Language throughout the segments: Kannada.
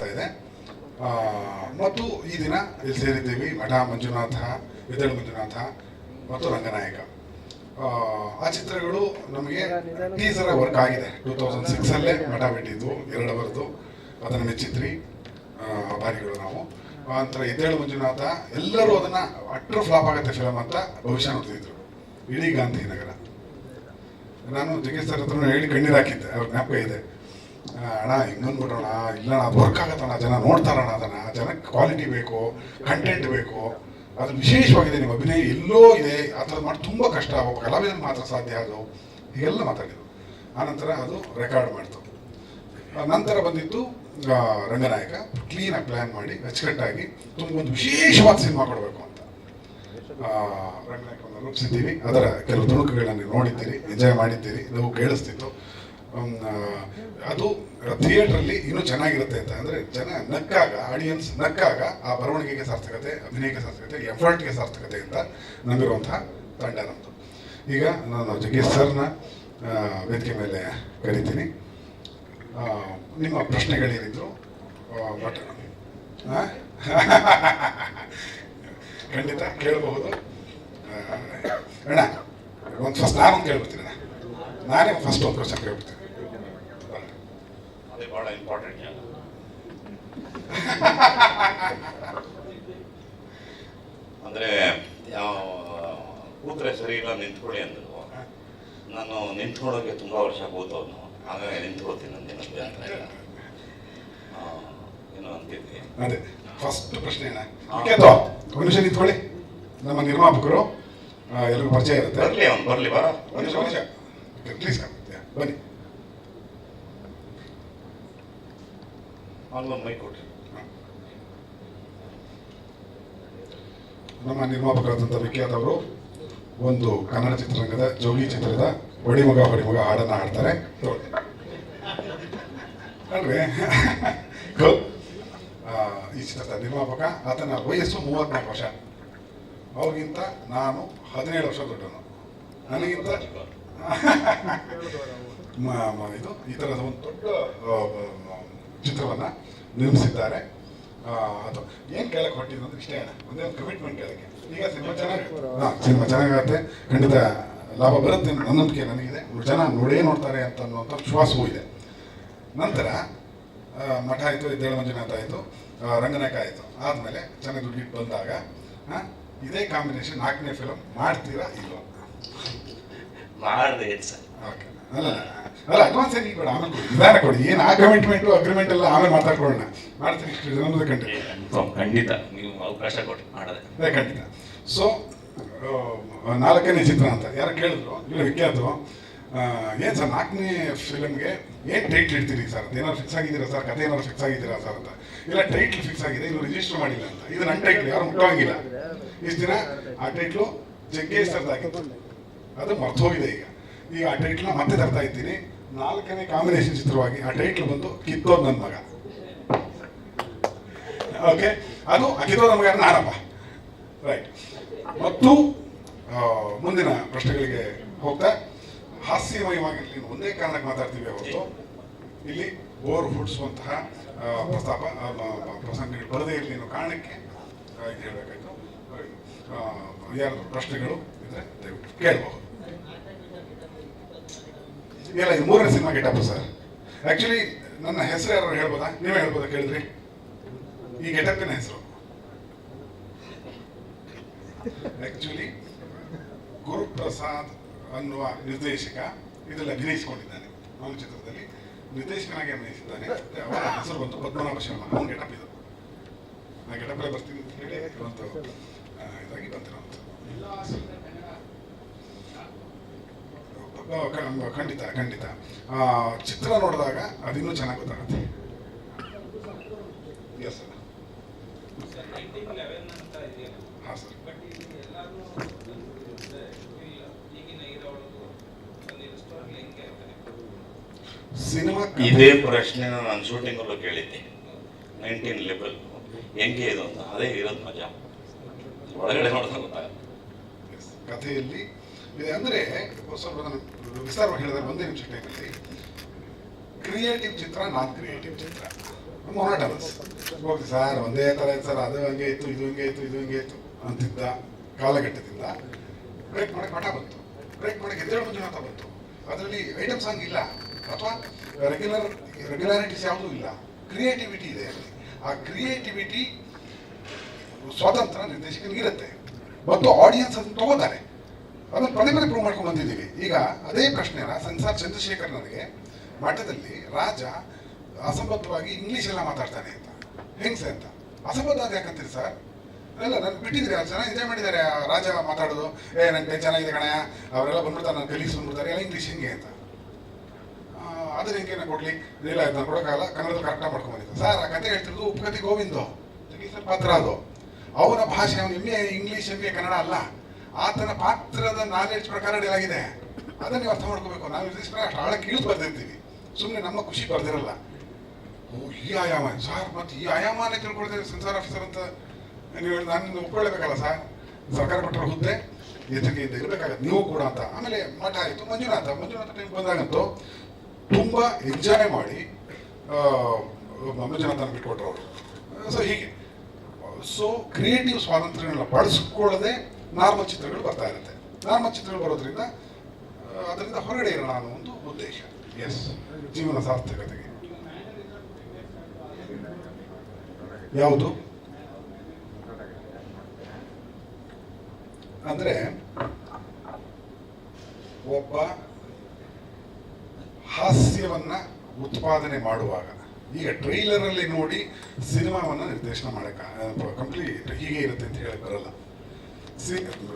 ಇದೆ. ಮತ್ತು ಈ ದಿನ ಇಲ್ಲಿ ಸೇರಿದ್ದೀವಿ ಮಠ ಮಂಜುನಾಥ, ಎದ್ದೇಳು ಮಂಜುನಾಥ ಮತ್ತು ರಂಗನಾಯಕ. ಆ ಚಿತ್ರಗಳು ನಮಗೆ ಟೀಸರ್ ವರ್ಕ್ ಆಗಿದೆ. 2006 ಅಲ್ಲೇ ಮಠ ಬಿಟ್ಟಿದ್ದು 2 ಅವರ್ದು, ಅದನ್ನು ಮೆಚ್ಚಿದ್ರಿ ಅಭಾರಿಗಳು ನಾವು. ನಂತರ ಎದ್ದೇಳು ಮಂಜುನಾಥ ಎಲ್ಲರೂ ಅದನ್ನ ಅಟ್ರ ಫ್ಲಾಪ್ ಆಗುತ್ತೆ ಫಿಲಮ್ ಅಂತ ಭವಿಷ್ಯ ನೋಡ್ತಿದ್ರು. ಇಡೀ ಗಾಂಧಿನಗರ. ನಾನು ಜಗೇಶ್ ಸರ್ ಹತ್ರ ಹೇಳಿ ಕಣ್ಣೀರು ಹಾಕಿದ್ದೆ, ಅವ್ರ ಜ್ಞಾಪಕ ಇದೆ. ಅಣ್ಣ ಹಿಂಗಂದ್ಬಿಟ್ರಣ, ಇಲ್ಲ ಅದು ವರ್ಕ್ ಆಗತ್ತಣ್ಣ, ಜನ ನೋಡ್ತಾರಣ, ಅದನ್ನ ಜನಕ್ಕೆ ಕ್ವಾಲಿಟಿ ಬೇಕು, ಕಂಟೆಂಟ್ ಬೇಕು, ಅದು ವಿಶೇಷವಾಗಿದೆ, ನಿಮ್ಮ ಅಭಿನಯ ಎಲ್ಲೋ ಇದೆ, ಆ ಥರದ್ದು ಮಾಡಿ ತುಂಬ ಕಷ್ಟ, ಒಬ್ಬ ಕಲಾವಿದನ ಮಾತ್ರ ಸಾಧ್ಯ ಅದು, ಹೀಗೆಲ್ಲ ಮಾತಾಡಿದ್ರು. ಆನಂತರ ಅದು ರೆಕಾರ್ಡ್ ಮಾಡ್ತು. ನಂತರ ಬಂದಿತ್ತು ರಂಗನಾಯಕ. ಕ್ಲೀನಾಗಿ ಪ್ಲ್ಯಾನ್ ಮಾಡಿ ಅಚ್ಚುಕಟ್ಟಾಗಿ ಒಂದು ವಿಶೇಷವಾದ ಸಿನಿಮಾ ಕೊಡಬೇಕು ಅಂತ ರಂಗನಾಯಕವನ್ನು ರೂಪಿಸಿದ್ದೀವಿ. ಅದರ ಕೆಲವು ತುಣುಕುಗಳನ್ನ ನೀವು ನೋಡಿದ್ದೀರಿ, ಎಂಜಾಯ್ ಮಾಡಿದ್ದೀರಿ, ನಾವು ಕೇಳಿಸ್ತಿತ್ತು. ಅದು ಥಿಯೇಟ್ರಲ್ಲಿ ಇನ್ನೂ ಚೆನ್ನಾಗಿರುತ್ತೆ ಅಂತ. ಅಂದರೆ ಜನ ನಕ್ಕಾಗ, ಆಡಿಯನ್ಸ್ ನಕ್ಕಾಗ ಆ ಬರವಣಿಗೆಗೆ ಸಾರ್ಥಕತೆ, ಅಭಿನಯಕ್ಕೆ ಸಾರ್ಥಕತೆ, ಎಫರ್ಟ್ಗೆ ಸಾರ್ಥಕತೆ ಅಂತ ನಂಬಿರುವಂತಹ ತಂಡ ನಮ್ಮದು. ಈಗ ನಾನು ಜಗೇಶ್ ಸರ್ನ ವೇದಿಕೆ ಮೇಲೆ ಕರಿತೀನಿ. ನಿಮ್ಮ ಪ್ರಶ್ನೆಗಳೇನಿದ್ರು ಬಟ್ ಖಂಡಿತ ಕೇಳಬಹುದು. ಅಣ್ಣ ಒಂದು ಫಸ್ಟ್ ನಾನೊಂದು ಕೇಳ್ಬಿಡ್ತೀನಿ ಅಣ್ಣ, ನಾನೇ ಫಸ್ಟ್ ಒಂದು ಕ್ವಶನ್ ಕೇಳ್ಬಿಡ್ತೀನಿ. ಅದೇ ಬಹಳ ಇಂಪಾರ್ಟೆಂಟ್. ಅಂದ್ರೆ ಕೂತ್ರೆ ಸರಿ ಇಲ್ಲ ನಿಂತ್ಕೊಳ್ಳಿ ಅಂದ್ರು. ನಾನು ನಿಂತ್ಕೊಳ್ಳೋಕೆ ತುಂಬಾ ವರ್ಷ ಕೂತವನು, ಹಾಗಾಗಿ ನಿಂತ್ಕೊಳ್ತೀನಿ ಅಂದಿನ ಏನೋ ಅಂತಿದ್ವಿ. ಅದೇ ಫಸ್ಟ್ ಪ್ರಶ್ನೆ ಒಂದು ನಿಮಿಷ ನಿಂತ್ಕೊಳ್ಳಿ. ನಮ್ಮ ನಿರ್ಮಾಪಕರು ಎಲ್ರಿಗೂ ಪರಿಚಯ ಇರುತ್ತೆ. ಬರ್ಲಿ ಅವ್ನು ಬರ್ಲಿ, ಬರ ಒಂದು ನಿಮಿಷ ಪ್ಲೀಸ್ ಬನ್ನಿ. ಅಲ್ಲೊಂದು ಮೈ ಕೊಟ್ರಿ. ನಮ್ಮ ನಿರ್ಮಾಪಕರಾದಂಥ ವಿಖ್ಯಾತವರು ಒಂದು ಕನ್ನಡ ಚಿತ್ರರಂಗದ ಜೋಗಿ ಚಿತ್ರದ ಹೊಡಿಮಗ ಹೊಡಿಮಗ ಹಾಡನ್ನು ಹಾಡ್ತಾರೆ. ಅಲ್ವೇ? ಈ ಚಿತ್ರದ ನಿರ್ಮಾಪಕ, ಆತನ ವಯಸ್ಸು 34 ವರ್ಷ. ಅವ್ರಿಗಿಂತ ನಾನು 17 ವರ್ಷ ದೊಡ್ಡವನು. ನನಗಿಂತ ಇದು ಈ ಥರದ ಒಂದು ದೊಡ್ಡ ಚಿತ್ರವನ್ನು ನಿರ್ಮಿಸಿದ್ದಾರೆ. ಅದು ಏನು ಕೇಳಕ್ಕೆ ಹೊಟ್ಟಿದ್ದು ಅಂದ್ರೆ ಇಷ್ಟೇ ಅಣ್ಣ, ಒಂದೇ ಒಂದು ಕಮಿಟ್ಮೆಂಟ್ ಕೇಳಕ್ಕೆ. ಈಗ ಸಿನಿಮಾ ಚೆನ್ನಾಗಾಗುತ್ತೆ, ಖಂಡಿತ ಲಾಭ ಬರುತ್ತೆ ನನ್ನ ನಂಬಿಕೆ ನನಗಿದೆ. ಜನ ನೋಡೇ ನೋಡ್ತಾರೆ ಅಂತ ಅನ್ನುವಂಥ ವಿಶ್ವಾಸವೂ ಇದೆ. ನಂತರ ಮಠ ಆಯಿತು, ಎದ್ದೇಳು ಮಂಜುನಾಥ ಆಯಿತು, ರಂಗನಾಯಕ ಆಯಿತು. ಆದಮೇಲೆ ಚೆನ್ನಾಗಿ ದುಡ್ಡಿಟ್ಟು ಬಂದಾಗ ಇದೇ ಕಾಂಬಿನೇಷನ್ 4ನೇ ಫಿಲಮ್ ಮಾಡ್ತೀರಾ ಇಲ್ವಾ? ಮಾಡಿದೆ ಸರ್. ಓಕೆ, ಅಲ್ಲ ಅಡ್ವಾನ್ಸ್ ಏನು ಬೇಡ, ಆಮೇಲೆ ಕೊಡಿ, ನಿಧಾನ ಕೊಡಿ. ಏನು ಆ ಕಮಿಟ್ಮೆಂಟು ಅಗ್ರಿಮೆಂಟ್ ಎಲ್ಲ ಆಮೇಲೆ ಮಾತಾಡ್ಕೊಳ್ಳೋಣ. ಮಾಡ್ತೀನಿ ಇಷ್ಟು ಜನದ ಖಂಡಿತ ನೀವು ಅವಕಾಶ ಕೊಟ್ಟು ಮಾಡೋದೆ ಖಂಡಿತ. ಸೊ 4ನೇ ಚಿತ್ರ ಅಂತ ಯಾರು ಕೇಳಿದ್ರು, ಇಲ್ಲ ವಿಖ್ಯಾತರು, ಏನು ಸರ್ 4ನೇ ಫಿಲಮ್ಗೆ ಏನು ಟೈಟ್ಲ್ ಇಡ್ತೀರಿ ಸರ್ ಅಂತ, ಏನಾದ್ರು ಫಿಕ್ಸ್ ಆಗಿದ್ದೀರಾ ಸರ್, ಕಥೆ ಏನಾದ್ರು ಫಿಕ್ಸ್ ಆಗಿದ್ದೀರಾ ಸರ್ ಅಂತ. ಇಲ್ಲ ಟೈಟ್ಲ್ ಫಿಕ್ಸ್ ಆಗಿದೆ, ಇನ್ನು ರಿಜಿಸ್ಟರ್ ಮಾಡಿಲ್ಲ ಅಂತ. ಇದು ನನ್ನ ಟೈಟ್ಲ್, ಯಾರು ಮುಟ್ಟೋಗಿಲ್ಲ. ಇಷ್ಟು ದಿನ ಆ ಟೈಟ್ಲು ಜಗ್ಗೇಶ್ ಸರ್ದಾಗಿತ್ತು, ಅದು ಮರ್ತೋಗಿದೆ. ಈಗ ಆ ಟೈಟ್ಲ್ನ ಮತ್ತೆ ತರ್ತಾ ಇದ್ದೀನಿ. 4ನೇ ಕಾಂಬಿನೇಷನ್ ಚಿತ್ರವಾಗಿ ಆ ಟೈಟ್ಲ್ ಬಂದು ಕಿತ್ತೋದ್ ನನ್ನ ಮಗ. ಓಕೆ, ಅದು ಕಿತ್ತೋದ್ ನನ್ನ ಮಗ ನಾನಪ್ಪ. ರೈಟ್. ಮತ್ತು ಮುಂದಿನ ಪ್ರಶ್ನೆಗಳಿಗೆ ಹೋಗ್ತಾ, ಹಾಸ್ಯಮಯವಾಗಿ ಒಂದೇ ಕಾರಣಕ್ಕೆ ಮಾತಾಡ್ತೀವಿ ಹೊರತು ಇಲ್ಲಿ ಬೋರ್ ಹುಟ್ಟಿಸುವಂತಹ ಪ್ರಸಂಗಗಳು ಬರದೇ ಇರಲಿ ಅನ್ನೋ ಕಾರಣಕ್ಕೆ ಇದು ಹೇಳಬೇಕಾಯ್ತು. ಯಾರಾದರೂ ಪ್ರಶ್ನೆಗಳು ಇದ್ರೆ ದಯವಿಟ್ಟು ಕೇಳಬಹುದು. ಇಲ್ಲ, ಇದು 3ನೇ ಸಿನಿಮಾ ಗೆಟಪ್ ಸರ್. ಆ್ಯಕ್ಚುಲಿ ನನ್ನ ಹೆಸರು ಯಾರು ಹೇಳ್ಬೋದಾ? ನೀವೇ ಹೇಳ್ಬೋದಾ ಕೇಳಿದ್ರಿ? ಈ ಗೆಟಪ್ಪಿನ ಹೆಸರು ಆ್ಯಕ್ಚುಲಿ ಗುರುಪ್ರಸಾದ್ ಅನ್ನುವ ನಿರ್ದೇಶಕ ಇದರಲ್ಲಿ ಅಭಿನಯಿಸಿಕೊಂಡಿದ್ದಾನೆ. ಅವನ ಚಿತ್ರದಲ್ಲಿ ನಿರ್ದೇಶಕನಾಗಿ ಅಭಿನಯಿಸಿದ್ದಾನೆ. ಅವನ ಹೆಸರು ಬಂತು ಪದ್ಮನಾಭ ಶರ್ಮ. ಅವನ ಗೆಟಪ್ ಇದು. ನಾ ಗೆಟಪ್ಪಲ್ಲೇ ಬರ್ತೀನಿ ಅಂತ ಹೇಳಿ ಒಂದು ಇದಾಗಿ ಬಂದಿರೋಂಥದ್ದು. ಖಂಡಿತ ಖಂಡಿತ ಚಿತ್ರ ನೋಡಿದಾಗ ಅದಿನ್ನೂ ಚೆನ್ನಾಗಿ ಗೊತ್ತಾಗುತ್ತೆ. Yes sir. ಹಾಂ ಸರ್. ಸಿನಿಮಾ ಇದೇ ಪ್ರಶ್ನೆ ನಾನು ಶೂಟಿಂಗ್ ಅಲ್ಲೂ ಕೇಳಿದ್ದೆ. 1911 ಹೆಂಗೆ ಇದು ಅಂತ. ಅದೇ ಇರೋದು ಮಜಾ, ಒಳಗಡೆ ನೋಡಿದಾಗ ಗೊತ್ತಾಗುತ್ತೆ. ಕಥೆಯಲ್ಲಿ ಇದೆ. ಅಂದರೆ ಸ್ವಲ್ಪ ನಾನು ವಿಸ್ತಾರವಾಗಿ ಹೇಳಿದ್ರೆ ಒಂದೇ ನಿಮಿಷ ಟೈಮಲ್ಲಿ ಕ್ರಿಯೇಟಿವ್ ಚಿತ್ರ, ನಾನ್ ಕ್ರಿಯೇಟಿವ್ ಚಿತ್ರ. ಮೊನಾಟನಸ್ ಹೋಗಿ ಸರ್ ಒಂದೇ ಥರ ಇತ್ತು ಸರ್, ಅದು ಹಂಗೆ ಇತ್ತು, ಇದು ಹಿಂಗೆ ಇತ್ತು, ಇದು ಹಿಂಗೆ ಇತ್ತು ಅಂತಿದ್ದ ಕಾಲಘಟ್ಟದಿಂದ ಬ್ರೇಕ್ ಮಾಡಕ್ಕೆ ಮಠ ಬಂತು, ಬ್ರೇಕ್ ಮಾಡಕ್ಕೆ ಎದ್ದೇಳು ಮಂಜುನಾಥ ಬಂತು. ಅದರಲ್ಲಿ ಐಟಮ್ ಸಾಂಗ್ ಇಲ್ಲ ಅಥವಾ ರೆಗ್ಯುಲಾರಿಟೀಸ್ ಯಾವುದೂ ಇಲ್ಲ, ಕ್ರಿಯೇಟಿವಿಟಿ ಇದೆ ಅಲ್ಲಿ. ಆ ಕ್ರಿಯೇಟಿವಿಟಿ ಸ್ವಾತಂತ್ರ್ಯ ನಿರ್ದೇಶಕನಿಗಿರುತ್ತೆ ಮತ್ತು ಆಡಿಯನ್ಸ್ ಅದನ್ನು ತಗೋತಾರೆ. ಅದನ್ನು ಪದೇ ಪದೇ ಪ್ರೂವ್ ಮಾಡ್ಕೊಂಡು ಬಂದಿದ್ದೀವಿ. ಈಗ ಅದೇ ಪ್ರಶ್ನೆನ ಸೆನ್ಸಾರ್ ಚಂದ್ರಶೇಖರ್ ನನಗೆ ಮಠದಲ್ಲಿ ರಾಜ ಅಸಂಬದ್ಧವಾಗಿ ಇಂಗ್ಲೀಷ್ ಎಲ್ಲ ಮಾತಾಡ್ತಾನೆ ಅಂತ, ಹೆಂಗ್ಸೆ ಅಂತ. ಅಸಂಬದ್ಧ ಅಂತ ಯಾಕಂತೀರಿ ಸರ್? ಅಲ್ಲ, ನಾನು ಬಿಟ್ಟಿದ್ದೀರಿ, ಅವ್ರು ಚೆನ್ನಾಗಿ ಎಂಜಾಯ್ ಮಾಡಿದ್ದಾರೆ ರಾಜ ಮಾತಾಡೋದು. ನಂಗೆ ಚೆನ್ನಾಗಿದೆ ಕಣೆ, ಅವರೆಲ್ಲ ಬಂದ್ಬಿಡ್ತಾರೆ, ನನ್ನ ಕಲೀಗ್ಸ್ ಬಂದ್ಬಿಡ್ತಾರೆ, ಎಲ್ಲ ಇಂಗ್ಲೀಷ್ ಹಿಂಗೆ ಅಂತ. ಅದ್ರ ಹೆಂಗೆ ನಾನು ಕೊಡ್ಲಿ, ಇಲ್ಲ ನಾನು ಕೊಡೋಕ್ಕಾಗಲ್ಲ, ಕನ್ನಡದಲ್ಲಿ ಕರೆಕ್ಟಾಗಿ ಮಾಡ್ಕೊಂಡು ಬಂದಿದ್ದೆ ಸರ್. ಆ ಕತೆ ಹೇಳ್ತಿರೋದು ಉಪಕಥೆ ಗೋವಿಂದು ಜಗೀಶ್ವರ್ ಪಾತ್ರ. ಅದು ಅವನ ಭಾಷೆ, ಅವನು ಎಮ್ಮೆ ಇಂಗ್ಲೀಷ್ ಎಮ್ಮೆ ಕನ್ನಡ ಅಲ್ಲ, ಆತನ ಪಾತ್ರದ ನಾಲೆಡ್ಜ್ ಪ್ರಕಾರ ಆಗಿದೆ. ಅದನ್ನ ನೀವು ಅರ್ಥ ಮಾಡ್ಕೋಬೇಕು. ನಾವು ಅಷ್ಟು ಆಳಕ್ಕೆ ಇಳಿದು ಬರ್ದಿರ್ತೀವಿ, ಸುಮ್ಮನೆ ನಮ್ಮ ಖುಷಿ ಬರ್ದಿರಲ್ಲ. ಓ ಈ ಆಯಾಮ ಸರ್, ಮತ್ತೆ ಈ ಆಯಾಮನೇ ತಿಳ್ಕೊಳ್ತೇವೆ ಸೆನ್ಸಾರ್ ಆಫೀಸರ್ ಅಂತ ನೀವು ಹೇಳಿ ನಾನು ಒಪ್ಕೊಳ್ಳೇಬೇಕಲ್ಲ ಸರ್. ಸರ್ಕಾರ ಕೊಟ್ಟರ ಹುದ್ದೆ ಎಚ್ಚರಿಕೆಯಿಂದ ಇರಬೇಕಾಗತ್ತೆ ನೀವು ಕೂಡ ಅಂತ. ಆಮೇಲೆ ಮಠ ಆಯಿತು, ಮಂಜುನಾಥ ಟೈಮ್ ಬಂದಾಗಂತೂ ತುಂಬ ಎಂಜಾಯ್ ಮಾಡಿ ಮಂಜುನಾಥನ ಬಿಟ್ಕೊಟ್ರು ಅವರು. ಸೊ ಹೀಗೆ ಕ್ರಿಯೇಟಿವ್ ಸ್ವಾತಂತ್ರ್ಯಗಳನ್ನ ಬಳಸ್ಕೊಳ್ಳದೆ ನಾರ್ಮಲ್ ಚಿತ್ರಗಳು ಬರ್ತಾ ಇರುತ್ತೆ. ನಾರ್ಮಲ್ ಚಿತ್ರಗಳು ಬರೋದ್ರಿಂದ ಅದರಿಂದ ಹೊರಗಡೆ ಇರೋಣ ಅನ್ನೋ ಒಂದು ಉದ್ದೇಶ. ಎಸ್, ಜೀವನ ಸಾರ್ಥಕತೆಗೆ. ಯಾವುದು ಅಂದ್ರೆ ಒಬ್ಬ ಹಾಸ್ಯವನ್ನ ಉತ್ಪಾದನೆ ಮಾಡುವಾಗ, ಈಗ ಟ್ರೈಲರ್ ಅಲ್ಲಿ ನೋಡಿ ಸಿನಿಮಾವನ್ನ ನಿರ್ದೇಶನ ಮಾಡಕ ಕಂಪ್ಲೀಟ್ ಹೀಗೆ ಇರುತ್ತೆ ಅಂತ ಹೇಳಕ್ ಬರಲ್ಲ.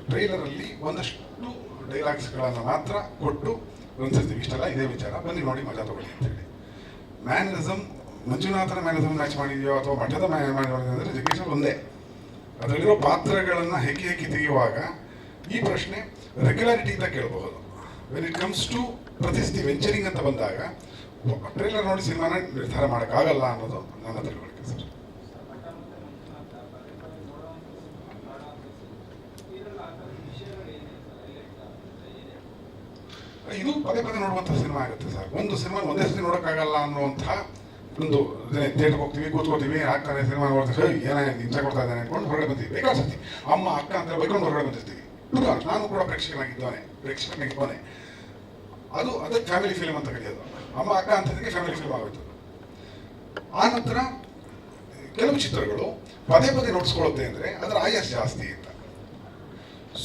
ಟ್ರೈಲರ್ ಅಲ್ಲಿ ಒಂದಷ್ಟು ಡೈಲಾಗ್ಸ್ಗಳನ್ನು ಮಾತ್ರ ಕೊಟ್ಟು ಅನ್ಸಿರ್ತೀವಿ, ಇಷ್ಟೆಲ್ಲ ಇದೇ ವಿಚಾರ, ಬನ್ನಿ ನೋಡಿ ಮಜಾ ತಗೊಳ್ಳಿ ಅಂತ ಹೇಳಿ. ಮ್ಯಾನರಿಸಮ್, ಮಂಜುನಾಥನ ಮ್ಯಾನರಿಸಮ್ ಮ್ಯಾಚ್ ಮಾಡಿದೆಯೋ ಅಥವಾ ಮಠದ ಮ್ಯಾಚ್ ಮಾಡಿದೆಯೋ ಅಂದರೆ ಜಗೀಶ್ವರ್ ಒಂದೇ. ಅದರಲ್ಲಿರೋ ಪಾತ್ರಗಳನ್ನು ಹೆಕ್ಕಿ ತೆಗೆಯುವಾಗ ಈ ಪ್ರಶ್ನೆ ರೆಗ್ಯುಲಾರಿಟಿ ಅಂತ ಕೇಳಬಹುದು. ವೆನ್ ಇಟ್ ಕಮ್ಸ್ ಟು ಪ್ರತಿಷ್ಠಿ ವೆಂಚರಿಂಗ್ ಅಂತ ಬಂದಾಗ ಟ್ರೈಲರ್ ನೋಡಿ ಸಿನಿಮಾನ ನಿರ್ಧಾರ ಮಾಡೋಕ್ಕಾಗಲ್ಲ ಅನ್ನೋದು ನನ್ನ ತಿಳುವಳಿಕೆ ಸರ್. ಇದು ಪದೇ ಪದೇ ನೋಡುವಂಥ ಸಿನಿಮಾ ಆಗುತ್ತೆ ಸರ್. ಒಂದು ಸಿನಿಮಾ ಒಂದೇ ಸತಿ ನೋಡೋಕ್ಕಾಗಲ್ಲ ಅನ್ನುವಂತಹ ಒಂದು ಥಿಯೇಟರ್ಗೆ ಹೋಗ್ತೀವಿ, ಕೂತ್ಕೋತೀವಿ, ಆಗ್ತಾನೆ ಸಿನಿಮಾ ನೋಡ್ತೀವಿ, ಏನಾಗಿ ಹಿಂಸೆ ಕೊಡ್ತಾ ಇದ್ದಾನೆ ಅಂದ್ಕೊಂಡು ಹೊರಗಡೆ ಬಂತೀವಿ. ಬೇಕಾದ ಸತಿ ಅಮ್ಮ ಅಕ್ಕ ಅಂತ ಬೈಕೊಂಡು ಹೊರಗಡೆ ಬಂದಿರ್ತೀವಿ. ನಾನು ಕೂಡ ಪ್ರೇಕ್ಷಕನಾಗಿದ್ದಾನೆ. ಅದಕ್ಕೆ ಫ್ಯಾಮಿಲಿ ಫಿಲ್ಮ್ ಅಂತ ಕರೆಯೋದು. ಅಮ್ಮ ಅಕ್ಕ ಅಂತದಕ್ಕೆ ಫ್ಯಾಮಿಲಿ ಫಿಲ್ಮ್ ಆಗೋಯ್ತು. ಆ ನಂತರ ಕೆಲವು ಚಿತ್ರಗಳು ಪದೇ ಪದೇ ನೋಡಿಸ್ಕೊಳ್ಳುತ್ತೆ ಅಂದರೆ ಅದರ ಆಯಾಸ ಜಾಸ್ತಿ ಅಂತ.